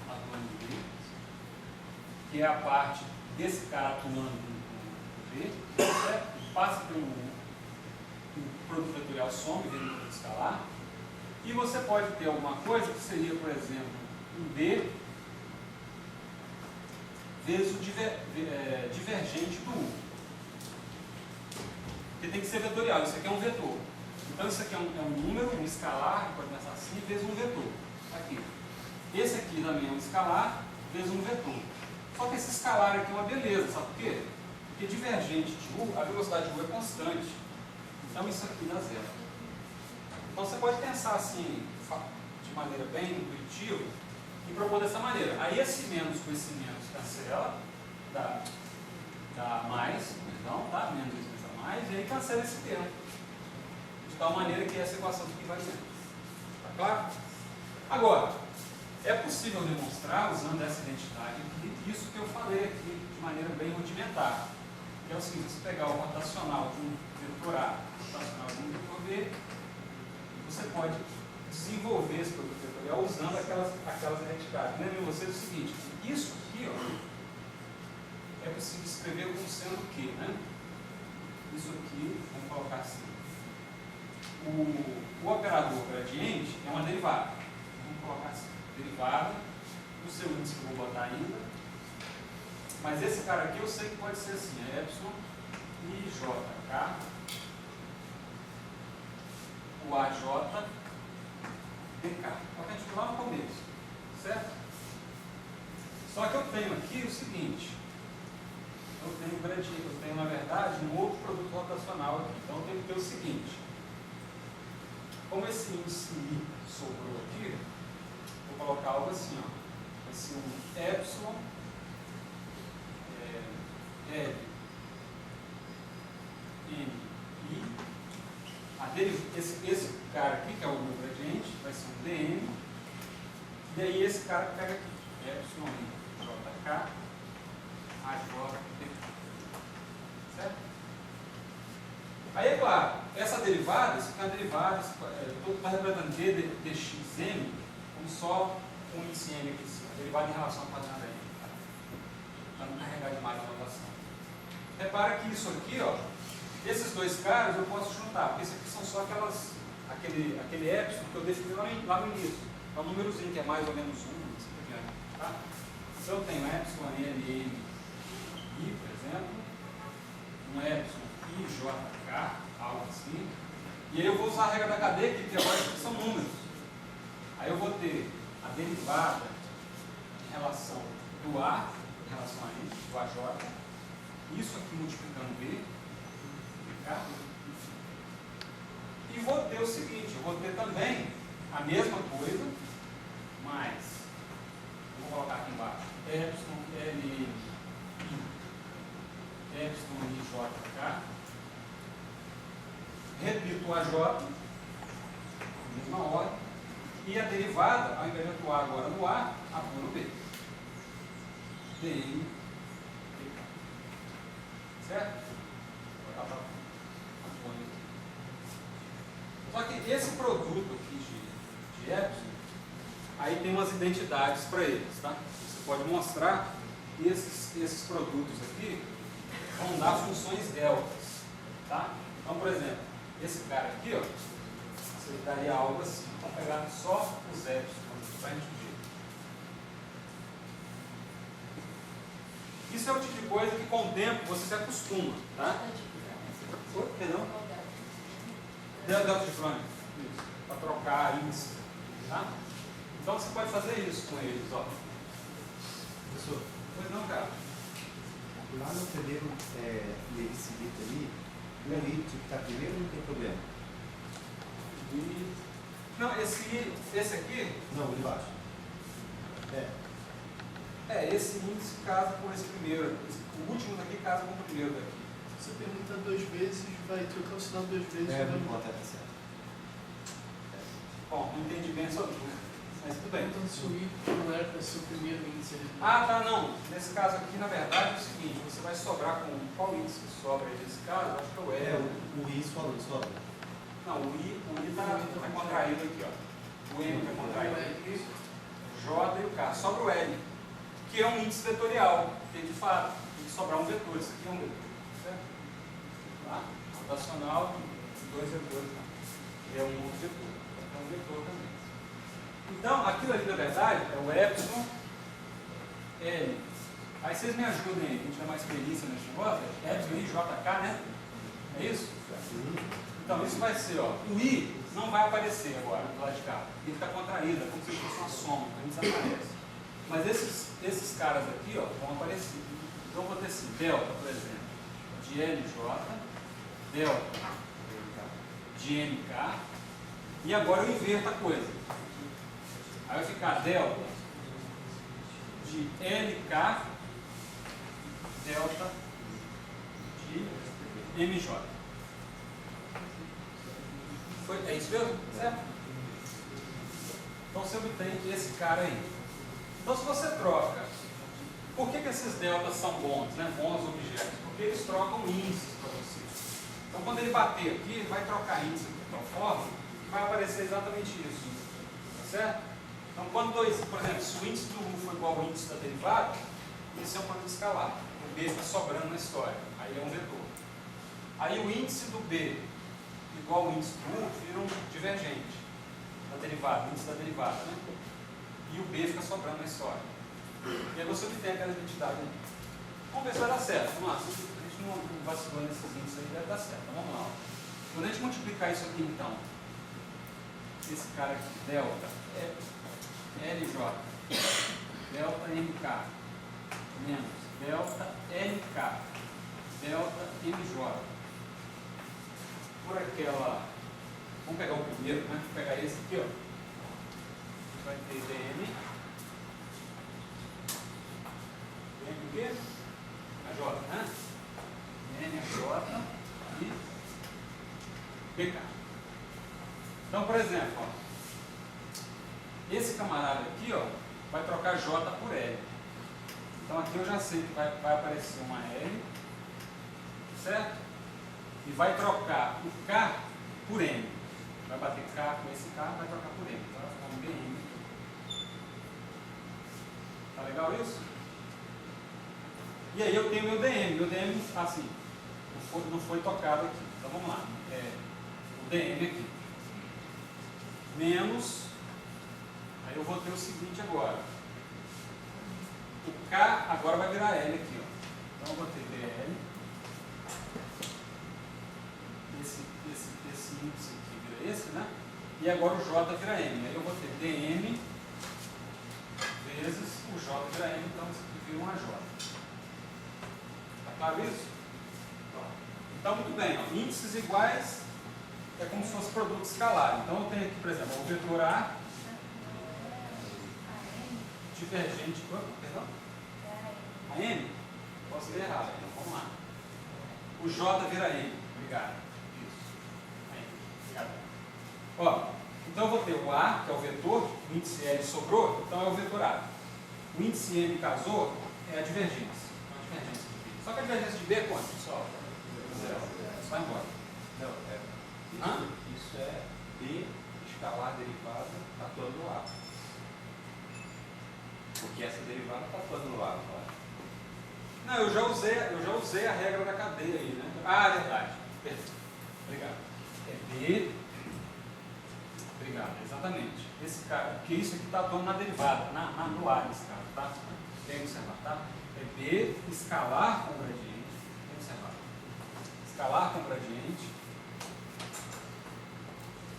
atuando em B, que é a parte desse cara atuando no B, certo? Passa pelo produto vetorial some, vem no produto escalar, e você pode ter alguma coisa que seria, por exemplo, um B vezes o divergente do U. Porque tem que ser vetorial, isso aqui é um vetor. Então isso aqui é um número, um escalar, pode pensar assim, vezes um vetor. Aqui. Esse aqui também é um escalar, vezes um vetor. Só que esse escalar aqui é uma beleza, sabe por quê? Porque divergente de U, a velocidade de U é constante. Então isso aqui dá zero. Então você pode pensar assim, de maneira bem intuitiva, e propor dessa maneira. Aí esse menos com esse menos cancela, dá mais, então dá menos vezes a mais, e aí cancela esse termo. De tal maneira que essa equação aqui vai ser. Tá claro? Agora, é possível demonstrar, usando essa identidade aqui, isso que eu falei aqui de maneira bem rudimentar. Que é o seguinte, se pegar o rotacional de um vetor A, o rotacional de um vetor B, você pode desenvolver esse produto vetorial usando aquelas identidades. Lembrem vocês o seguinte, isso aqui, ó, é possível escrever como sendo o quê, né? Isso aqui, vamos colocar assim. O operador gradiente é uma derivada. Vamos colocar assim. Derivada do seu índice que eu vou botar ainda. Mas esse cara aqui eu sei que pode ser assim, é epsilon i jk, o aj dk. É o que a gente viu lá no começo, certo? Só que eu tenho aqui o seguinte, eu tenho gradiente, eu tenho na verdade um outro produto rotacional aqui. Então eu tenho que ter o seguinte, como esse índice i sobrou aqui, vou colocar algo assim, ó, vai ser um epsilon L N I, esse cara aqui, que é o meu gradiente, vai ser um dn, e aí esse cara que pega aqui, epsilon I jk, aj dk. Certo? Aí é claro, essa derivada, isso aqui é uma derivada, eu estou representando d dxm como só um índice m aqui em cima, derivada em relação ao quadrado m, para não carregar demais a notação. Repara que isso aqui, ó, esses dois caras eu posso juntar, porque esses aqui são só aquele epsilon que eu defini lá no início. É um númerozinho que é mais ou menos 1, assim por diante. Tá? Então eu tenho epsilon L, I, por exemplo, um epsilon I, J, K, algo assim. E aí eu vou usar a regra da cadeia aqui, que agora são números. Aí eu vou ter a derivada em relação do A, em relação a I, do AJ, isso aqui multiplicando B, multiplicar, e vou ter o seguinte, eu vou ter também a mesma coisa, mais, vou colocar aqui embaixo, epsilon L, I, epsilon I, J, K, repito o AJ, mesma ordem, E a derivada, ao invés de atuar agora no A, atua no B. dm dk. Certo? Só que esse produto aqui de epsilon, aí tem umas identidades para eles, tá? Você pode mostrar que esses produtos aqui vão dar funções deltas, tá? Então, por exemplo, esse cara aqui, ó, você daria algo assim. Vamos pegar só os epsilon para a gente ver. Isso é o tipo de coisa que com o tempo você se acostuma, tá? Perdão? Delta de Frank, para trocar índice, tá? Então você pode fazer isso com eles, ó. Professor? Pois não, cara. Lá no primeiro seguinte ali, o i que está primeiro não tem problema. Não, esse aqui. Não, de baixo. Esse índice casa com esse primeiro. O último daqui casa com o primeiro daqui. Se você pergunta 2 vezes, vai trocar o sinal 2 vezes. Não importa, tá certo. Bom, não entendi bem essa dúvida, mas tudo bem. Então, se o i não era para ser o primeiro índice ali. Ah, tá, não. Nesse caso aqui, na verdade, é o seguinte, você vai sobrar com qual índice que sobra aí nesse caso? Acho que é o E. O i sobra. Não, o I está contraído aqui, ó. O M está contraído aqui, o J e o K. Sobra o L, que é um índice vetorial, porque de fato tem que sobrar um vetor. Isso aqui é um vetor, certo? Tá? Rotacional de 2 vetores. É um outro vetor. É um vetor também. Então, aquilo ali, na verdade, é o epsilon L. Aí vocês me ajudem aí, a gente tiver mais experiência nesse negócio, epsilon I, JK, né? É isso? Então, isso vai ser, ó, o I não vai aparecer agora do lado de cá. Ele está contraído, é como se fosse uma soma, então ele desaparece. Mas esses caras aqui, ó, vão aparecer. Então, eu vou ter assim, delta, por exemplo, de LJ, delta de MK, e agora eu inverto a coisa. Aí vai ficar delta de LK, delta de MJ. É isso mesmo? Certo? Então você obtém esse cara aí. Então se você troca, por que esses deltas são bons, né? Bons objetos? Porque eles trocam índices para você. Então quando ele bater aqui, ele vai trocar índice de tal forma que vai aparecer exatamente isso. Tá certo? Então quando por exemplo, se o índice do U for igual ao índice da derivada, esse é um produto escalar. O B está sobrando na história. Aí é um vetor. Aí o índice do B igual ao índice do U vira um divergente da derivada, índice da derivada, né? E o B fica sobrando na história. E aí você obtém aquela identidade aí. Vamos ver se vai dar certo. Vamos lá. Se a gente não vacilou nesses índices aí, deve dar certo. Então vamos lá. Quando a gente multiplicar isso aqui então, esse cara aqui, delta, LJ, delta MK, menos delta LK, delta MJ. Por aquela. Vamos pegar o primeiro, né? Vamos pegar esse aqui, ó. Vai ter DM. DM o quê? AJ, né? DM, AJ e PK. Então, por exemplo, ó, esse camarada aqui, ó, vai trocar J por L. Então aqui eu já sei que vai aparecer uma L, certo? E vai trocar o K por M. Vai bater K com esse K, vai trocar por M. Então vai ficar um BM. Tá legal isso? E aí eu tenho meu DM. Meu DM, assim, não foi tocado aqui. Então vamos lá. O DM aqui. Menos. Aí eu vou ter o seguinte agora. O K agora vai virar L aqui, ó. Então eu vou ter DL. Esse índice aqui vira esse, né? E agora o J vira M. Aí eu vou ter DM vezes o J vira M, então isso aqui vira um AJ. Tá claro isso? Então, muito bem. Ó. Índices iguais é como se fosse produto escalar. Então eu tenho aqui, por exemplo, o vetor A divergente. Perdão? A M? Posso ler errado, então vamos lá. O J vira M. Obrigado. Isso. Aí. Obrigado. Ó, Então eu vou ter o A, que é o vetor, o índice L sobrou, então é o vetor A. O índice M casou, é a divergência. Então, a divergência de B. Só que a divergência de B é quanto, pessoal? Zero. Vai embora. Não, isso é B escalar derivada atuando no A. Porque essa derivada está atuando no A, não é? Não, eu já usei a regra da cadeia aí, né? Ah, verdade. Perfeito. Obrigado. É B. Obrigado, exatamente. Esse cara, porque isso aqui está atuando na derivada, no A nesse caso, tá? Tem que observar, tá? É B escalar com gradiente. Tem que observar. Escalar com gradiente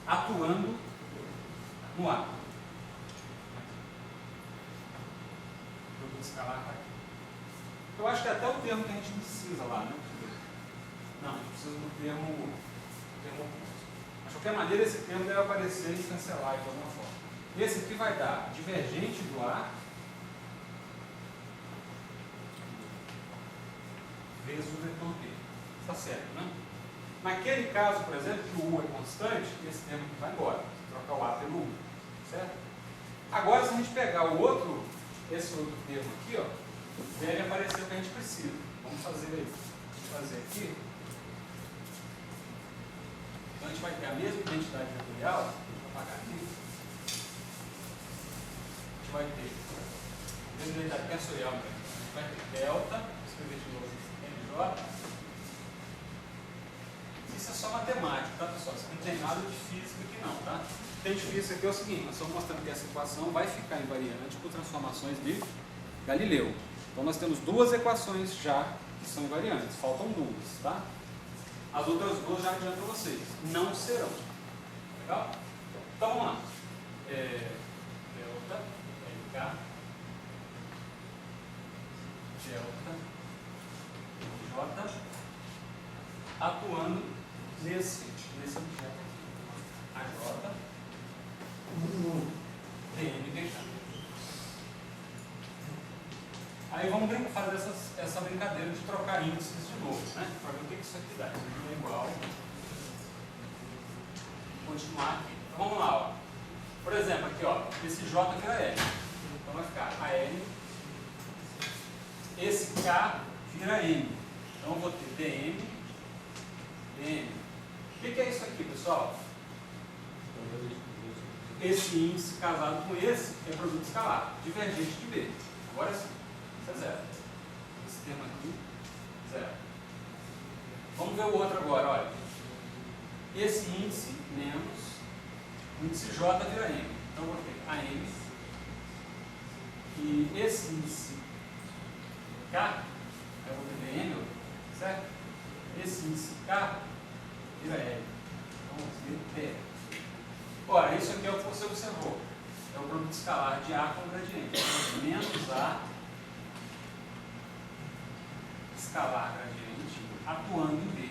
atuando no A. Produto escalar está aqui. Eu acho que é até o termo que a gente precisa lá, né? Não, a gente precisa do termo oposto. Mas de qualquer maneira esse termo deve aparecer e cancelar de alguma forma. Esse aqui vai dar divergente do A vezes o vetor B. Está certo, né? Naquele caso, por exemplo, que o U é constante, esse termo aqui vai embora. Trocar o A pelo U. Certo? Agora, se a gente pegar esse outro termo aqui, ó, deve aparecer o que a gente precisa. Vamos fazer aqui. Então a gente vai ter a mesma identidade vetorial. Vou apagar aqui. A gente vai ter a mesma identidade tensorial. A gente vai ter delta, vou escrever de novo MJ. Isso é só matemática, tá, pessoal? Isso não tem nada de física aqui não, tá? O que tem de física aqui é o seguinte, nós estamos mostrando que essa equação vai ficar invariante por transformações de Galileu. Então nós temos duas equações já que são invariantes, faltam duas, tá? As outras duas já adianto para vocês, não serão. Legal? Então vamos lá. Delta, LK, delta, J, atuando nesse objeto aqui. A J, DN, Aí vamos fazer essa brincadeira de trocar índices de novo, né? Para ver o que isso aqui dá. Isso aqui é igual. Vou continuar aqui. Então vamos lá, ó. Por exemplo, aqui, ó, esse J vira L. Então vai ficar a L. Esse K vira M. Então eu vou ter DM, DM. O que é isso aqui, pessoal? Esse índice casado com esse é produto escalar, divergente de B. Agora sim. Isso é zero. Esse termo aqui, zero. Vamos ver o outro agora, olha. Esse índice menos o índice J vira M. Então eu vou ter AM e esse índice K, eu vou ter DM, certo? Esse índice K vira L. Então vamos ver P. Ora, isso aqui é o que você observou. É o produto escalar de A com gradiente. Menos A escalar gradiente atuando em B.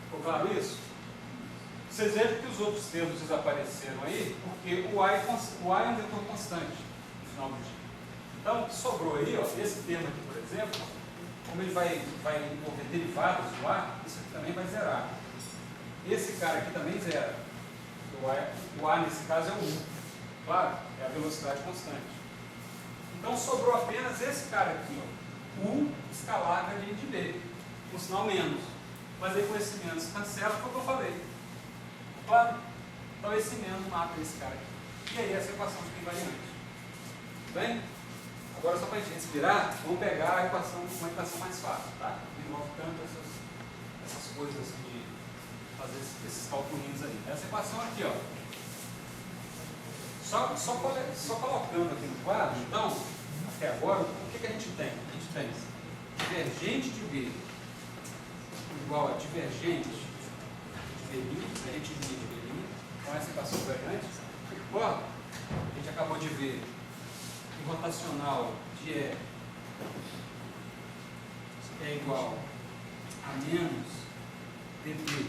Ficou claro isso? Vocês vejam que os outros termos desapareceram aí, porque o A é um vetor constante no final do dia. Então, o que sobrou aí, ó, esse termo aqui, por exemplo, como ele vai envolver derivadas do A, isso aqui também vai zerar. Esse cara aqui também zera. O A nesse caso é o 1. Claro, é a velocidade constante. Então, sobrou apenas esse cara aqui, ó. U escalar gradiente de B, com sinal menos. Mas aí com esse menos cancela, foi o que eu falei. Claro? Então esse menos mata esse cara aqui. E aí essa equação fica invariante. Tudo bem? Agora só para a gente respirar, vamos pegar a equação, uma equação mais fácil, tá? Não envolve tanto essas coisas assim de fazer esses calculinhos aí. Essa equação aqui, ó. Só colocando aqui no quadro, então, até agora, o que a gente tem? A gente tem divergente de B igual a divergente de B', a gente divide de B', então essa equação invariante. Concorda? A gente acabou de ver que o rotacional de E é igual a menos dt.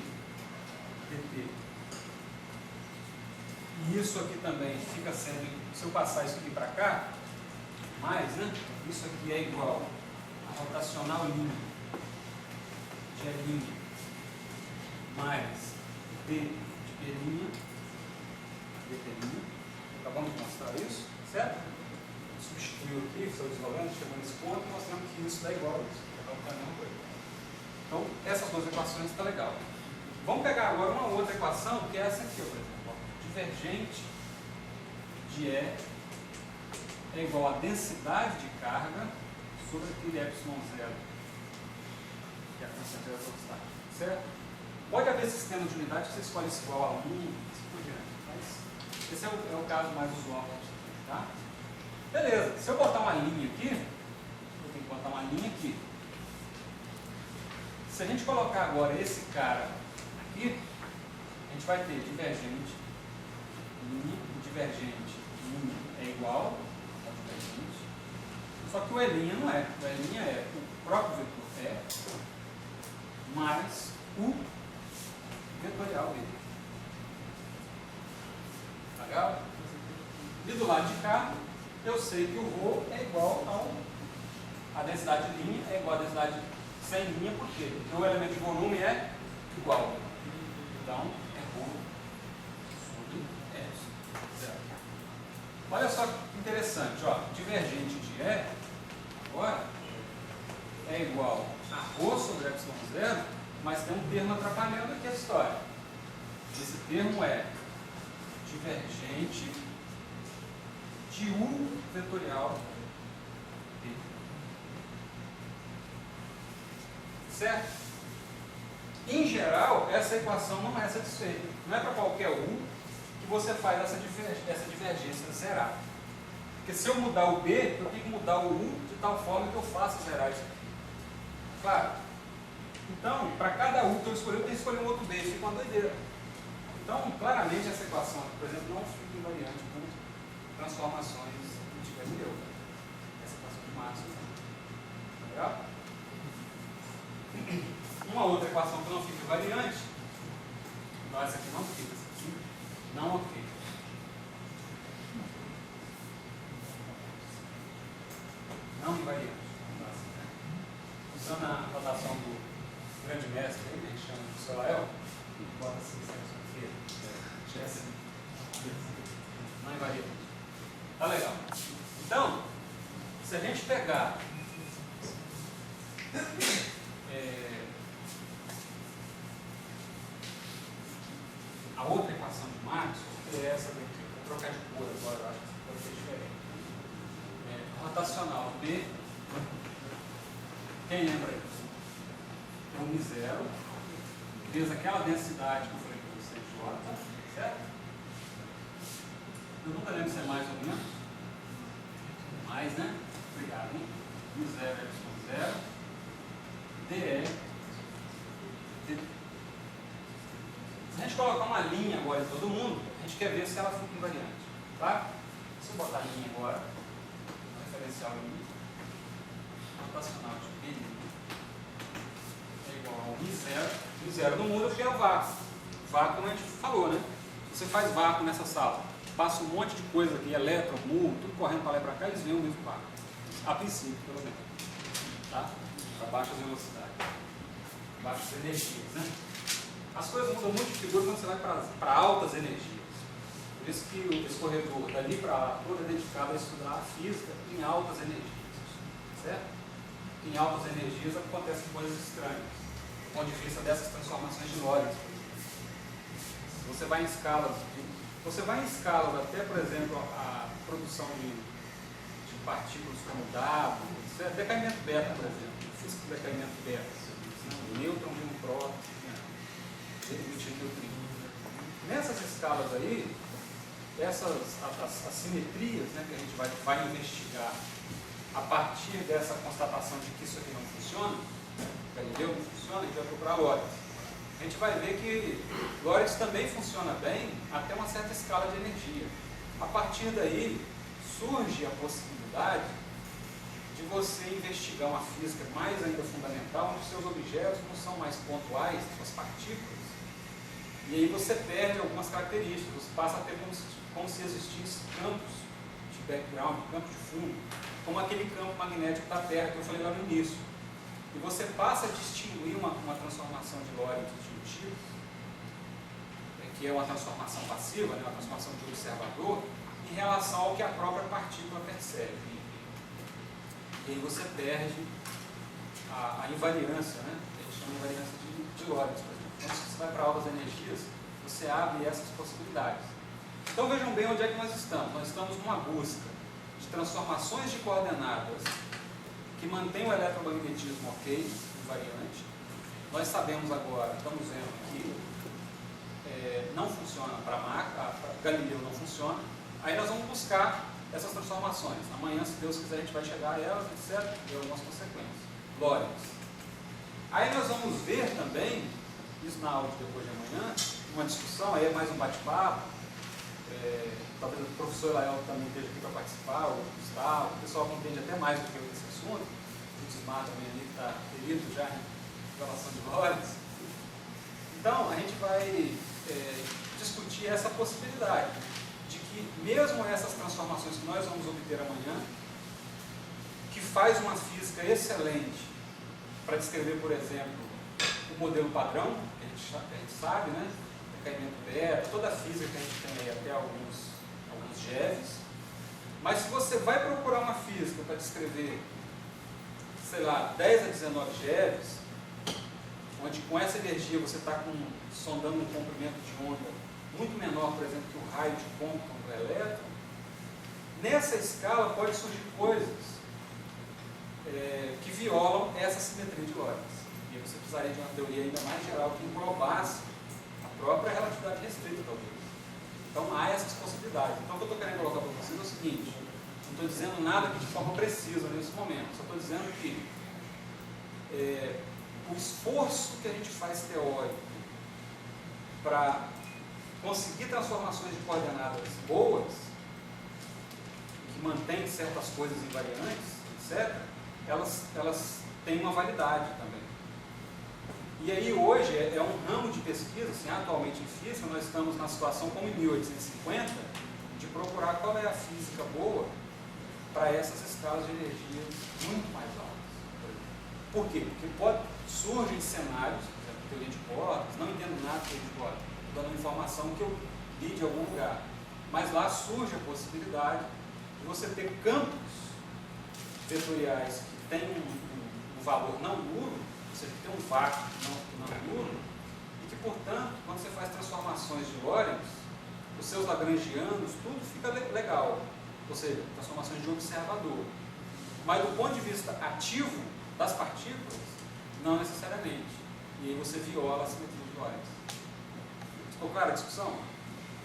E isso aqui também fica sendo, se eu passar isso aqui para cá, mais, né? Isso aqui é igual a rotacional linha de E' mais d de B', VTI. Acabamos de mostrar isso, certo? Substituiu aqui, seu isolante, chegou nesse ponto e mostramos que isso dá igual a isso. É a mesma coisa. Então, essas duas equações estão legal. Vamos pegar agora uma outra equação, que é essa aqui, por exemplo. Divergente de E é igual a densidade de carga sobre aquele epsilon zero, que é a constante da velocidade, certo? Pode haver sistemas de unidade que você escolhe isso igual a 1, assim por diante, mas esse é o caso mais usual, tá? Beleza, se eu botar uma linha aqui, eu tenho que botar uma linha aqui. Se a gente colocar agora esse cara aqui, a gente vai ter divergente, linha, divergente, linha é igual ao divergente, só que o E' não é. O E' é o próprio vetor E mais o vetorial dele. Legal? E do lado de cá, eu sei que o ρ é igual a densidade de linha é igual a densidade sem linha, por quê? Porque o elemento de volume é igual. Então, é ρ sobre S. Olha só que interessante, ó, divergente de E agora é igual a ρ sobre ε0, mas tem um termo atrapalhando aqui a história. Esse termo é divergente de U vetorial T. Certo? Em geral, essa equação não é satisfeita. Não é para qualquer U que você faz essa divergência zerar. Porque se eu mudar o B, eu tenho que mudar o U de tal forma que eu faça zerar isso aqui. Claro? Então, para cada U que eu escolher, eu tenho que escolher um outro B. Fica uma doideira. Então, claramente, essa equação, por exemplo, não fica invariante com transformações integrais de Euler. Essa equação de Maxwell. Legal? Uma outra equação que não fica invariante, então essa aqui não fica, essa aqui não ok. Não invariante. Usando a notação do grande mestre, que a gente chama de Solael, bota assim, não invariante. Tá legal. Então, se a gente pegar a outra equação de Maxwell, que é essa daqui, vou trocar de cor agora, eu acho que pode ser diferente. Rotacional B, quem lembra aí? É um I0, vezes aquela densidade que eu falei para vocês, J, certo? Eu nunca lembro se é mais ou menos. Mais, né? Obrigado, hein? I0 é Y0, DE, DT. Se a gente colocar uma linha agora em todo mundo, a gente quer ver se ela fica invariante. Tá? Se eu botar a linha agora, referencial linha, rotacional de B é igual ao I0. I0 não muda porque é o vácuo. Vácuo, como a gente falou, né? Você faz vácuo nessa sala, passa um monte de coisa aqui, elétron, murro, tudo correndo para lá e para cá, eles veem o mesmo vácuo. A princípio, pelo menos. Tá? Para baixas velocidades. Baixas energias, né? As coisas mudam muito de figura quando você vai para altas energias. Por isso que esse corredor dali para lá, todo é dedicado a estudar a física em altas energias. Certo? Em altas energias acontecem coisas estranhas, do ponto de vista dessas transformações de Lorentz. Você vai em escalas até, por exemplo, a produção de partículas como W, decaimento beta, por exemplo. Física do decaimento beta. O nêutron de um próton, nessas escalas aí, as simetrias, né, que a gente vai investigar a partir dessa constatação de que isso aqui não funciona, Galileu não funciona, a gente vai procurar Lorentz. A gente vai ver que Lorentz também funciona bem até uma certa escala de energia. A partir daí, surge a possibilidade de você investigar uma física mais ainda fundamental, onde seus objetos não são mais pontuais, suas partículas, e aí você perde algumas características, você passa a ter como se existissem campos de background, campos de fundo, como aquele campo magnético da Terra que eu falei lá no início. E você passa a distinguir uma transformação de Lorentz de um tipo, que é uma transformação passiva, né, uma transformação de observador, em relação ao que a própria partícula percebe. E aí você perde a invariância, né? A gente chama de invariância de Lorentz, por exemplo. Então, se você vai para aulas de energias, você abre essas possibilidades. Então vejam bem onde é que nós estamos. Nós estamos numa busca de transformações de coordenadas que mantêm o eletromagnetismo ok, invariante. Nós sabemos agora, estamos vendo que não funciona para Galileu, não funciona. Aí nós vamos buscar essas transformações. Amanhã, se Deus quiser, a gente vai chegar a elas, etc. E algumas consequências. Lorentz. Aí nós vamos ver também, isso na aula de depois de amanhã, uma discussão, aí é mais um bate-papo. Talvez o professor Lael também esteja aqui para participar, o Gustavo, o pessoal que entende até mais do que eu desse assunto. O Desmar também ali, que está querido já em relação de Lorentz. Então, a gente vai discutir essa possibilidade de que mesmo essas transformações que nós vamos obter amanhã, que faz uma física excelente para descrever, por exemplo, o modelo padrão, que a gente sabe, né? Decaimento beta, toda a física que a gente tem aí, até alguns GEVs. Mas se você vai procurar uma física para descrever, sei lá, 10 a 19 GEVs, onde com essa energia você está sondando um comprimento de onda muito menor, por exemplo, que o raio de Compton do elétron, nessa escala pode surgir coisas que violam essa simetria de Lorentz. E você precisaria de uma teoria ainda mais geral que englobasse a própria relatividade restrita, talvez. Então há essas possibilidades. Então o que eu estou querendo colocar para vocês é o seguinte: não estou dizendo nada aqui de forma precisa nesse momento, só estou dizendo que o esforço que a gente faz teórico para conseguir transformações de coordenadas boas, que mantêm certas coisas invariantes, etc., elas têm uma validade também. E aí hoje é um ramo de pesquisa, assim, atualmente em física, nós estamos na situação como em 1850, de procurar qual é a física boa para essas escalas de energia muito mais altas. Por quê? Porque surgem cenários, por exemplo, teoria de cordas, não entendo nada de teoria de cordas, estou dando informação que eu li de algum lugar, mas lá surge a possibilidade de você ter campos vetoriais que têm um valor não nulo, ou seja, que tem um vácuo não nulo, e que, portanto, quando você faz transformações de Lorentz, os seus lagrangianos, tudo fica legal, ou seja, transformações de observador. Mas do ponto de vista ativo das partículas, não necessariamente. E aí você viola a simetria de Lorentz. Ficou clara a discussão?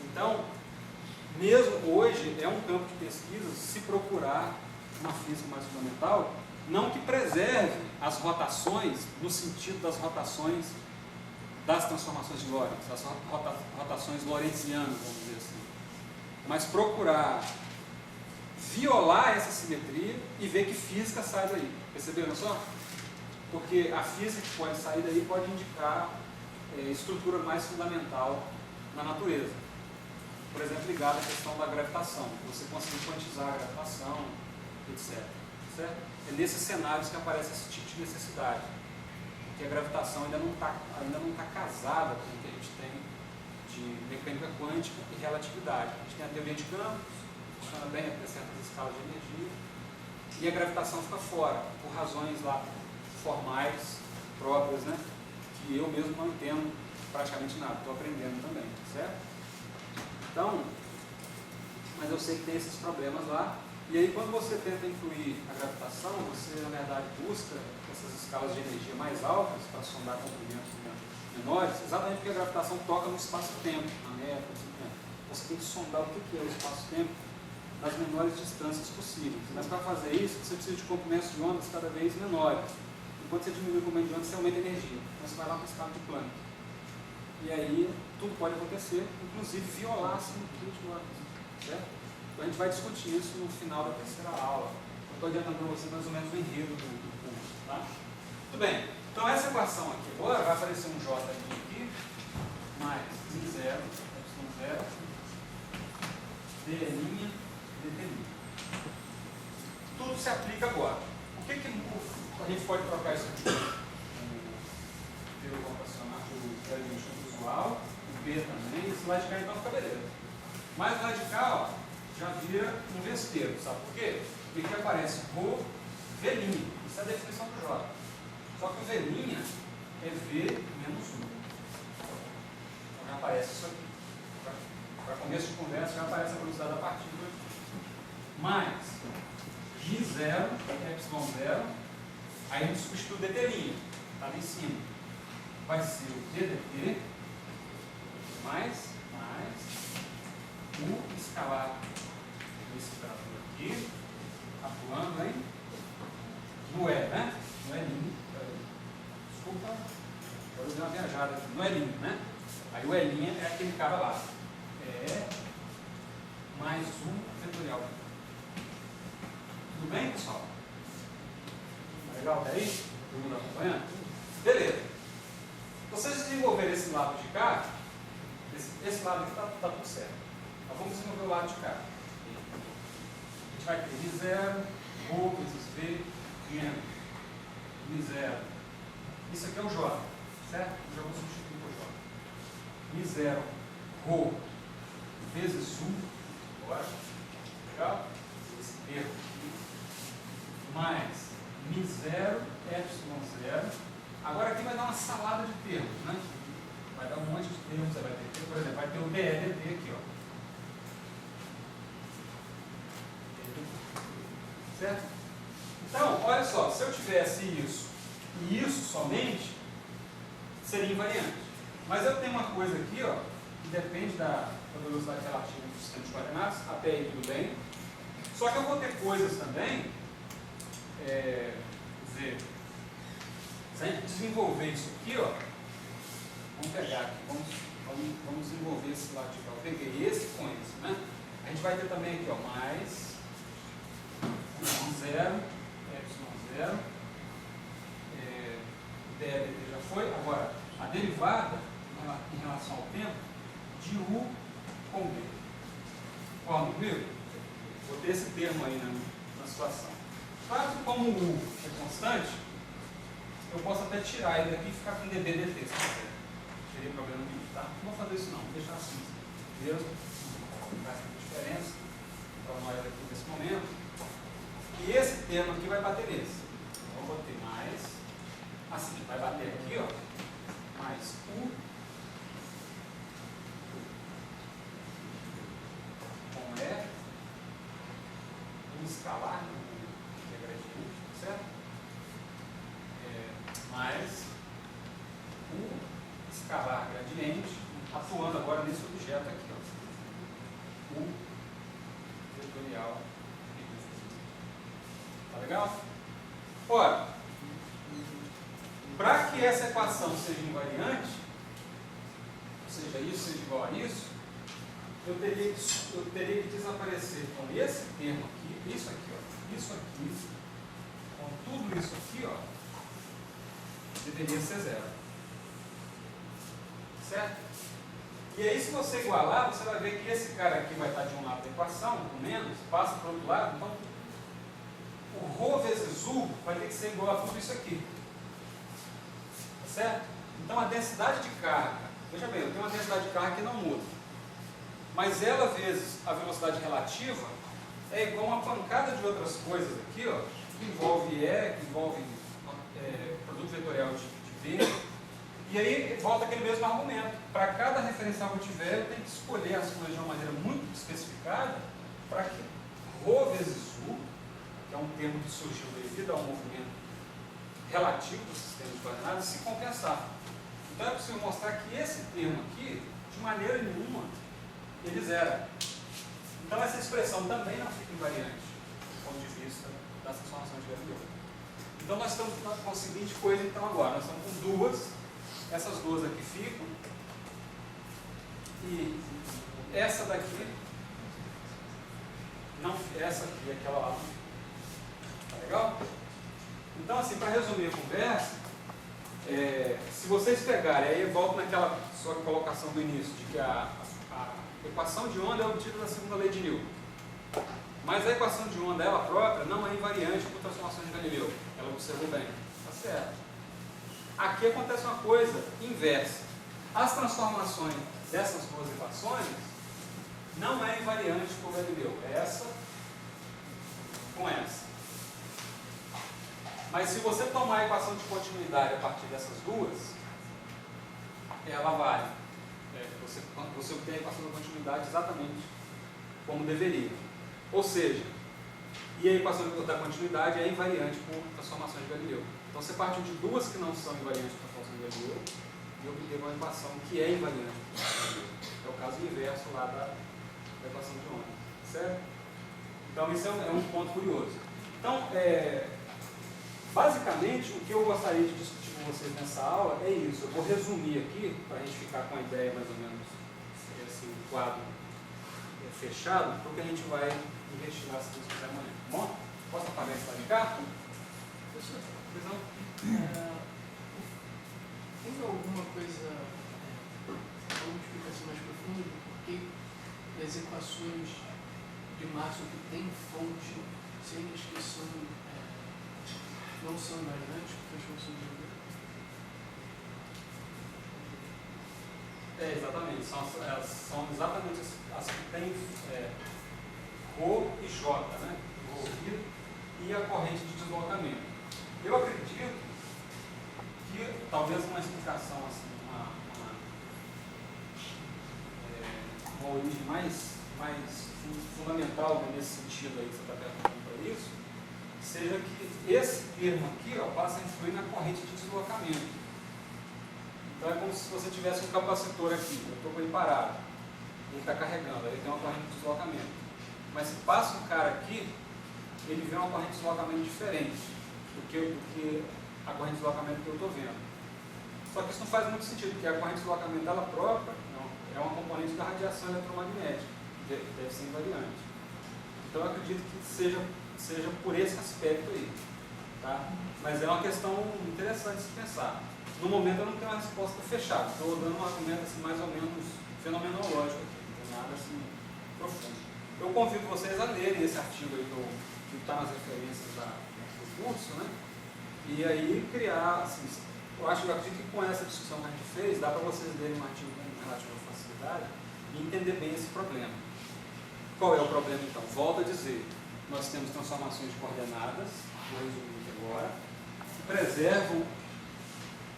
Então, mesmo hoje, é um campo de pesquisa se procurar uma física mais fundamental, não que preserve as rotações, no sentido das rotações das transformações de Lorentz, as rotações lorentzianas, vamos dizer assim, mas procurar violar essa simetria e ver que física sai daí. Perceberam só? Porque a física que pode sair daí pode indicar estrutura mais fundamental na natureza. Por exemplo, ligada à questão da gravitação, você conseguir quantizar a gravitação, etc. Certo? É nesses cenários que aparece esse tipo de necessidade, porque a gravitação ainda não está casada com o que a gente tem de mecânica quântica e relatividade. A gente tem a teoria de campos, funciona bem até certas escalas de energia, e a gravitação fica fora, por razões lá formais, próprias, né? Que eu mesmo não entendo praticamente nada, estou aprendendo também, certo? Então, mas eu sei que tem esses problemas lá, e aí quando você tenta incluir a gravitação, você na verdade busca essas escalas de energia mais altas para sondar comprimentos menores, exatamente porque a gravitação toca no espaço-tempo, na meta, etc. Você tem que sondar o que é o espaço-tempo nas menores distâncias possíveis. Mas para fazer isso, você precisa de comprimentos de ondas cada vez menores. Enquanto você diminui o comprimento de ondas, você aumenta a energia. Então você vai lá para o estado de Planck. E aí, tudo pode acontecer, inclusive violar a simetria de Lorentz. Certo? Então a gente vai discutir isso no final da terceira aula. Eu estou adiantando para você mais ou menos o enredo do curso. Tá? Muito bem. Então essa equação aqui agora vai aparecer um J aqui, mais Z0, Y0, D' DT'. Tudo se aplica agora. O que a gente pode trocar isso aqui? Pelo computacional, pelo usual, V também, esse lado de cá então fica beleza. Mas o lado de cá, ó, já vira um vespeiro, sabe por quê? Porque aqui aparece Rho, V'. Isso é a definição do J. Só que o V' é V menos 1. Então já aparece isso aqui. Para começo de conversa já aparece a velocidade da partícula aqui. Mais G0, Y0, aí a gente substitui o dt', está ali em cima. Vai ser o ddt mais o escalar desse operador aqui, atuando em no E, né? No L'. Desculpa, agora eu dei uma viajada aqui. No L', né? Aí o L' é aquele cara lá. É mais um vetorial. Tudo bem, pessoal? Tá legal até aí? Todo mundo acompanhando? Beleza. Vocês desenvolverem esse lado de cá, esse lado aqui está tudo certo. Nós vamos desenvolver o lado de cá. A gente vai ter Mi0, Rho vezes V, menos Mi0. Isso aqui é o J, certo? Eu já vou substituir por J. Mi0, Rho vezes 1, agora, legal? Esse termo aqui, mais Mi0, Epsilon0. Agora aqui vai dar uma salada de termos, né? Vai dar um monte de termos. Vai ter, por exemplo, vai ter o DEDT aqui, ó. Certo? Então, olha só, se eu tivesse isso e isso somente, seria invariante. Mas eu tenho uma coisa aqui, ó, que depende da velocidade relativa do sistema de coordenadas, até aí tudo bem. Só que eu vou ter coisas também, se a gente desenvolver isso aqui, ó, vamos pegar aqui, vamos desenvolver esse lado de cá. Eu peguei esse com esse, né? A gente vai ter também aqui, ó, mais 0, epsilon 0, DEDT já foi. Agora, a derivada em relação ao tempo de U com B. Concorda comigo? Vou ter esse termo aí na situação. Claro que como o U é constante, eu posso até tirar ele daqui e ficar com dB/dt, se quiser. Não teria problema nenhum, tá? Não vou fazer isso não, vou deixar assim. Beleza? Não faz muita diferença para nós aqui nesse momento. E esse termo aqui vai bater nesse. Então, vou ter mais, assim, vai bater aqui, ó, mais U com E, um escalar, que é gradiente, certo? Mais o escalar gradiente, atuando agora nesse objeto aqui, ó, o vetorial. Tá legal? Ora, para que essa equação seja invariante, ou seja, isso seja igual a isso, eu teria que desaparecer com esse termo aqui, isso aqui, ó, isso aqui, com tudo isso aqui, ó, deveria ser zero. Certo? E aí, se você igualar, você vai ver que esse cara aqui vai estar de um lado da equação, com menos, passa para o outro lado, então o Rho vezes U vai ter que ser igual a tudo isso aqui. Certo? Então a densidade de carga, veja bem, eu tenho uma densidade de carga que não muda, mas ela vezes a velocidade relativa é igual a uma pancada de outras coisas aqui, ó, que envolve E, que envolve produto vetorial de V, e aí volta aquele mesmo argumento. Para cada referencial que eu tiver, eu tenho que escolher as coisas de uma maneira muito especificada para que Rho vezes U, que é um termo que surgiu devido ao movimento relativo do sistema de coordenadas, se compensar. Então é possível mostrar que esse termo aqui, de maneira nenhuma, ele zera. Então essa expressão também não fica invariante, do ponto de vista da transformação de Galileu. Então nós estamos com a seguinte coisa então agora, nós estamos com duas, essas duas aqui ficam, e essa daqui, não, essa aqui e aquela lá não fica. Tá legal? Então assim, para resumir a conversa, se vocês pegarem, aí eu volto naquela sua colocação do início, de que a equação de onda é obtida da segunda lei de Newton. Mas a equação de onda, ela própria, não é invariante por transformação de Galileu. Ela observou bem. Tá certo. Aqui acontece uma coisa inversa. As transformações dessas duas equações não é invariante por Galileu, é essa com essa. Mas se você tomar a equação de continuidade a partir dessas duas, ela vale. Você obtém a equação da continuidade exatamente como deveria. Ou seja, e a equação da continuidade é invariante por transformação de Galileu. Então você partiu de duas que não são invariantes por transformação de Galileu e obteve uma equação que é invariante por transformação de Galileu. É o caso inverso lá da equação de onda. Certo? Então isso é um ponto curioso. Então, basicamente, o que eu gostaria de discutir com vocês nessa aula é isso. Eu vou resumir aqui, para a gente ficar com a ideia mais ou menos, esse quadro fechado, para o que a gente vai investigar se Deus quiser amanhã. Bom, posso apagar esse lado de cá? Professor, tem alguma coisa, alguma explicação mais profunda do porquê as equações de Maxwell que têm fonte, sem descrição, não são invariantes por transformação de Galileu? Exatamente. São exatamente as que têm Rho e J, né? Envolvido, e a corrente de deslocamento. Eu acredito que talvez uma explicação, assim, uma origem mais fundamental, né, nesse sentido aí que você está perguntando para isso, seja que esse termo aqui, ó, passa a influir na corrente de deslocamento. Então é como se você tivesse um capacitor aqui, eu estou com ele parado, ele está carregando, aí ele tem uma corrente de deslocamento. Mas se passa um cara aqui, ele vê uma corrente de deslocamento diferente do que a corrente de deslocamento que eu estou vendo. Só que isso não faz muito sentido, porque a corrente de deslocamento dela própria é uma componente da radiação eletromagnética, deve ser invariante. Então eu acredito que seja por esse aspecto aí. Tá? Mas é uma questão interessante de se pensar. No momento eu não tenho uma resposta fechada, estou dando um argumento assim, mais ou menos fenomenológico aqui, não tem nada assim profundo. Eu convido vocês a lerem esse artigo aí que está nas referências do curso, né? E aí criar, assim, eu acredito que com essa discussão que a gente fez, dá para vocês lerem um artigo com relativa facilidade e entender bem esse problema. Qual é o problema então? Volto a dizer, nós temos transformações de coordenadas, vou resumir aqui agora, que preservam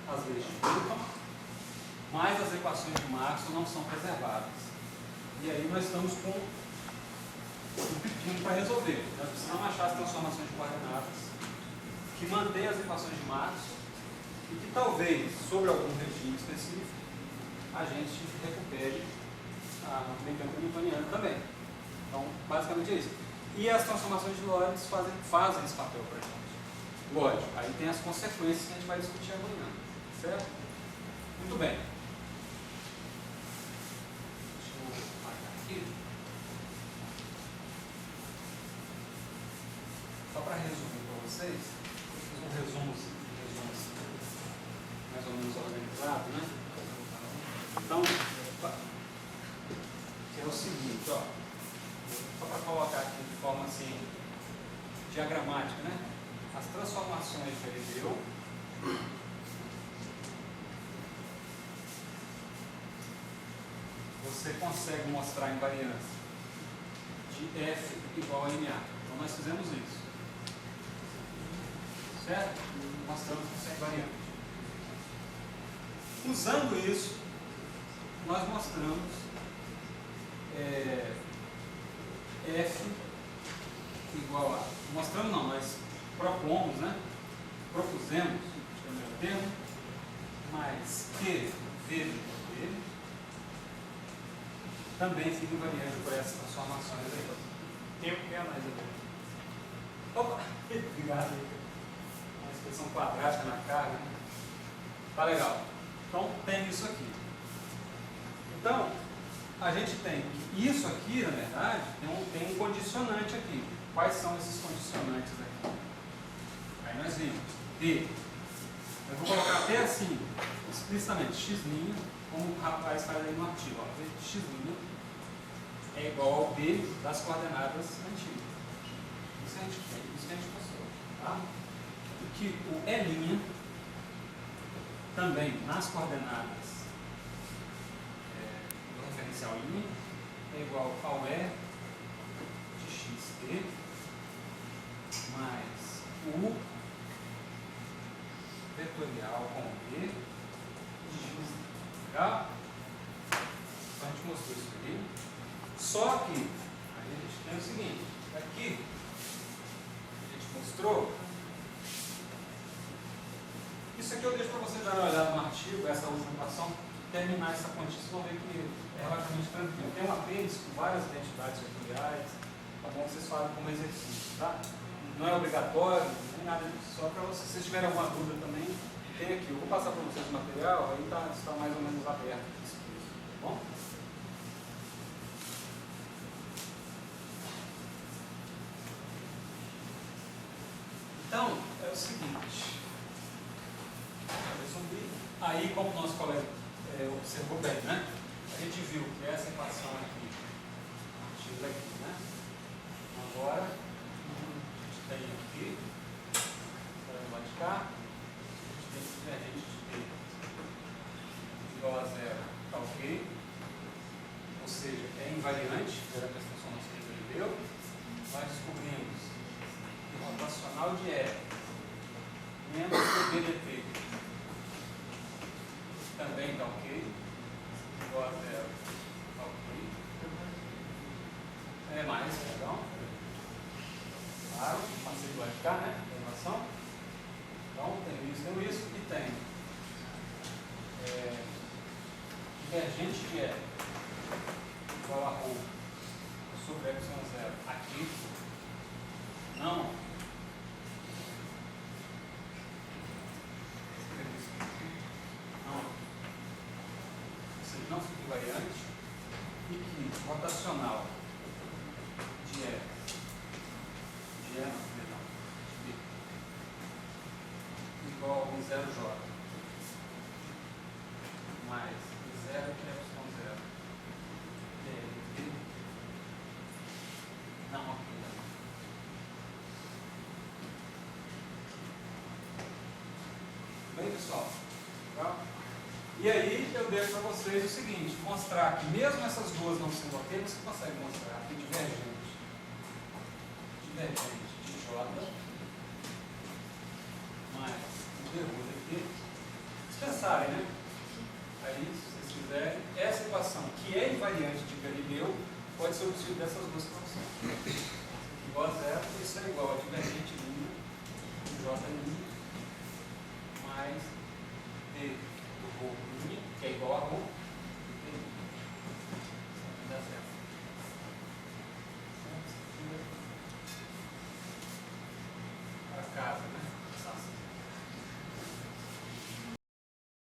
as leis de Newton, mas as equações de Maxwell não são preservadas. E aí nós estamos com um pepino para resolver. Nós precisamos achar as transformações de coordenadas que mantêm as equações de Maxwell e que talvez, sobre algum regime específico, a gente recupere a mecânica newtoniana também. Então, basicamente é isso. E as transformações de Lorentz fazem esse papel para a gente. Lógico, aí tem as consequências que a gente vai discutir amanhã. Certo? Muito bem. Deixa eu marcar aqui. Só para resumir para vocês, eu fiz um resumo mais ou menos organizado, né? Então, que é o seguinte, ó, só para colocar aqui de forma assim, diagramática, né? As transformações de Galileu você consegue mostrar a invariância de F igual a NA. Então nós fizemos isso. Certo? Mostramos que isso é invariante. Usando isso, nós mostramos F igual a... Mostramos não, nós propomos, né? Propusemos, acho que é o melhor termo, mais Q vezes dele também fica invariante por essas transformações aí. Tempo que é mais a ver. Opa! Obrigado aí. Uma expressão quadrática na carga. Né? Tá legal. Então tem isso aqui. Então, a gente tem que isso aqui, na verdade, tem um condicionante aqui. Quais são esses condicionantes aqui? Aí nós vimos D. Eu vou colocar até assim, explicitamente, x', como o rapaz faz aí no artigo. Ó, x' é igual ao B das coordenadas antigas. Isso a gente mostrou. Tá? E que o E' também nas coordenadas exponencial I é igual ao E de xt mais U vetorial com B de x. Legal? Então a gente mostrou isso aí. Só que a gente tem o seguinte, aqui a gente mostrou. Isso aqui eu deixo para vocês darem uma olhada no artigo, essa última equação, terminar essa quantia, vocês vão ver que é relativamente tranquilo. Tem um apêndice com várias identidades vetoriais, tá bom? Vocês fazem como exercício, tá? Não é obrigatório, nem nada disso, só para vocês. Se vocês tiverem alguma dúvida também, tem aqui. Eu vou passar para vocês o material, aí está mais ou menos aberto isso aqui, tá bom? Então, é o seguinte. Aí, como o nosso colega observou bem, né? A gente viu que essa equação aqui, x aqui, né? Agora, a gente tem aqui, para lá de cá, a gente tem divergente de t igual a zero, tá ok? Ou seja, é invariante, perante as transformações que ele deu. Nós descobrimos que o rotacional de E menos o ddt também está ok, igual a zero, tá ok. É mais, perdão. Claro, passei do lado de cá, né? A relação. Então, tem isso e tem divergente de E igual a ρ sobre ε0 aqui. Não. Não fica invariante e que rotacional de E igual a 0J mais 0 que é ε0 não aqui. Bem, pessoal? Legal? E aí eu deixo para vocês o seguinte, mostrar que mesmo essas duas não sendo ok, você consegue mostrar que divergente de J mais o derrubo aqui. Se pensarem, né? Aí, se vocês quiserem, essa equação que é invariante de Galileu pode ser obtida dessas duas equações. Igual a zero, isso é igual a divergente linha de J linha mais D do rho linha, que é igual a rho, e dá certo. Para casa, né?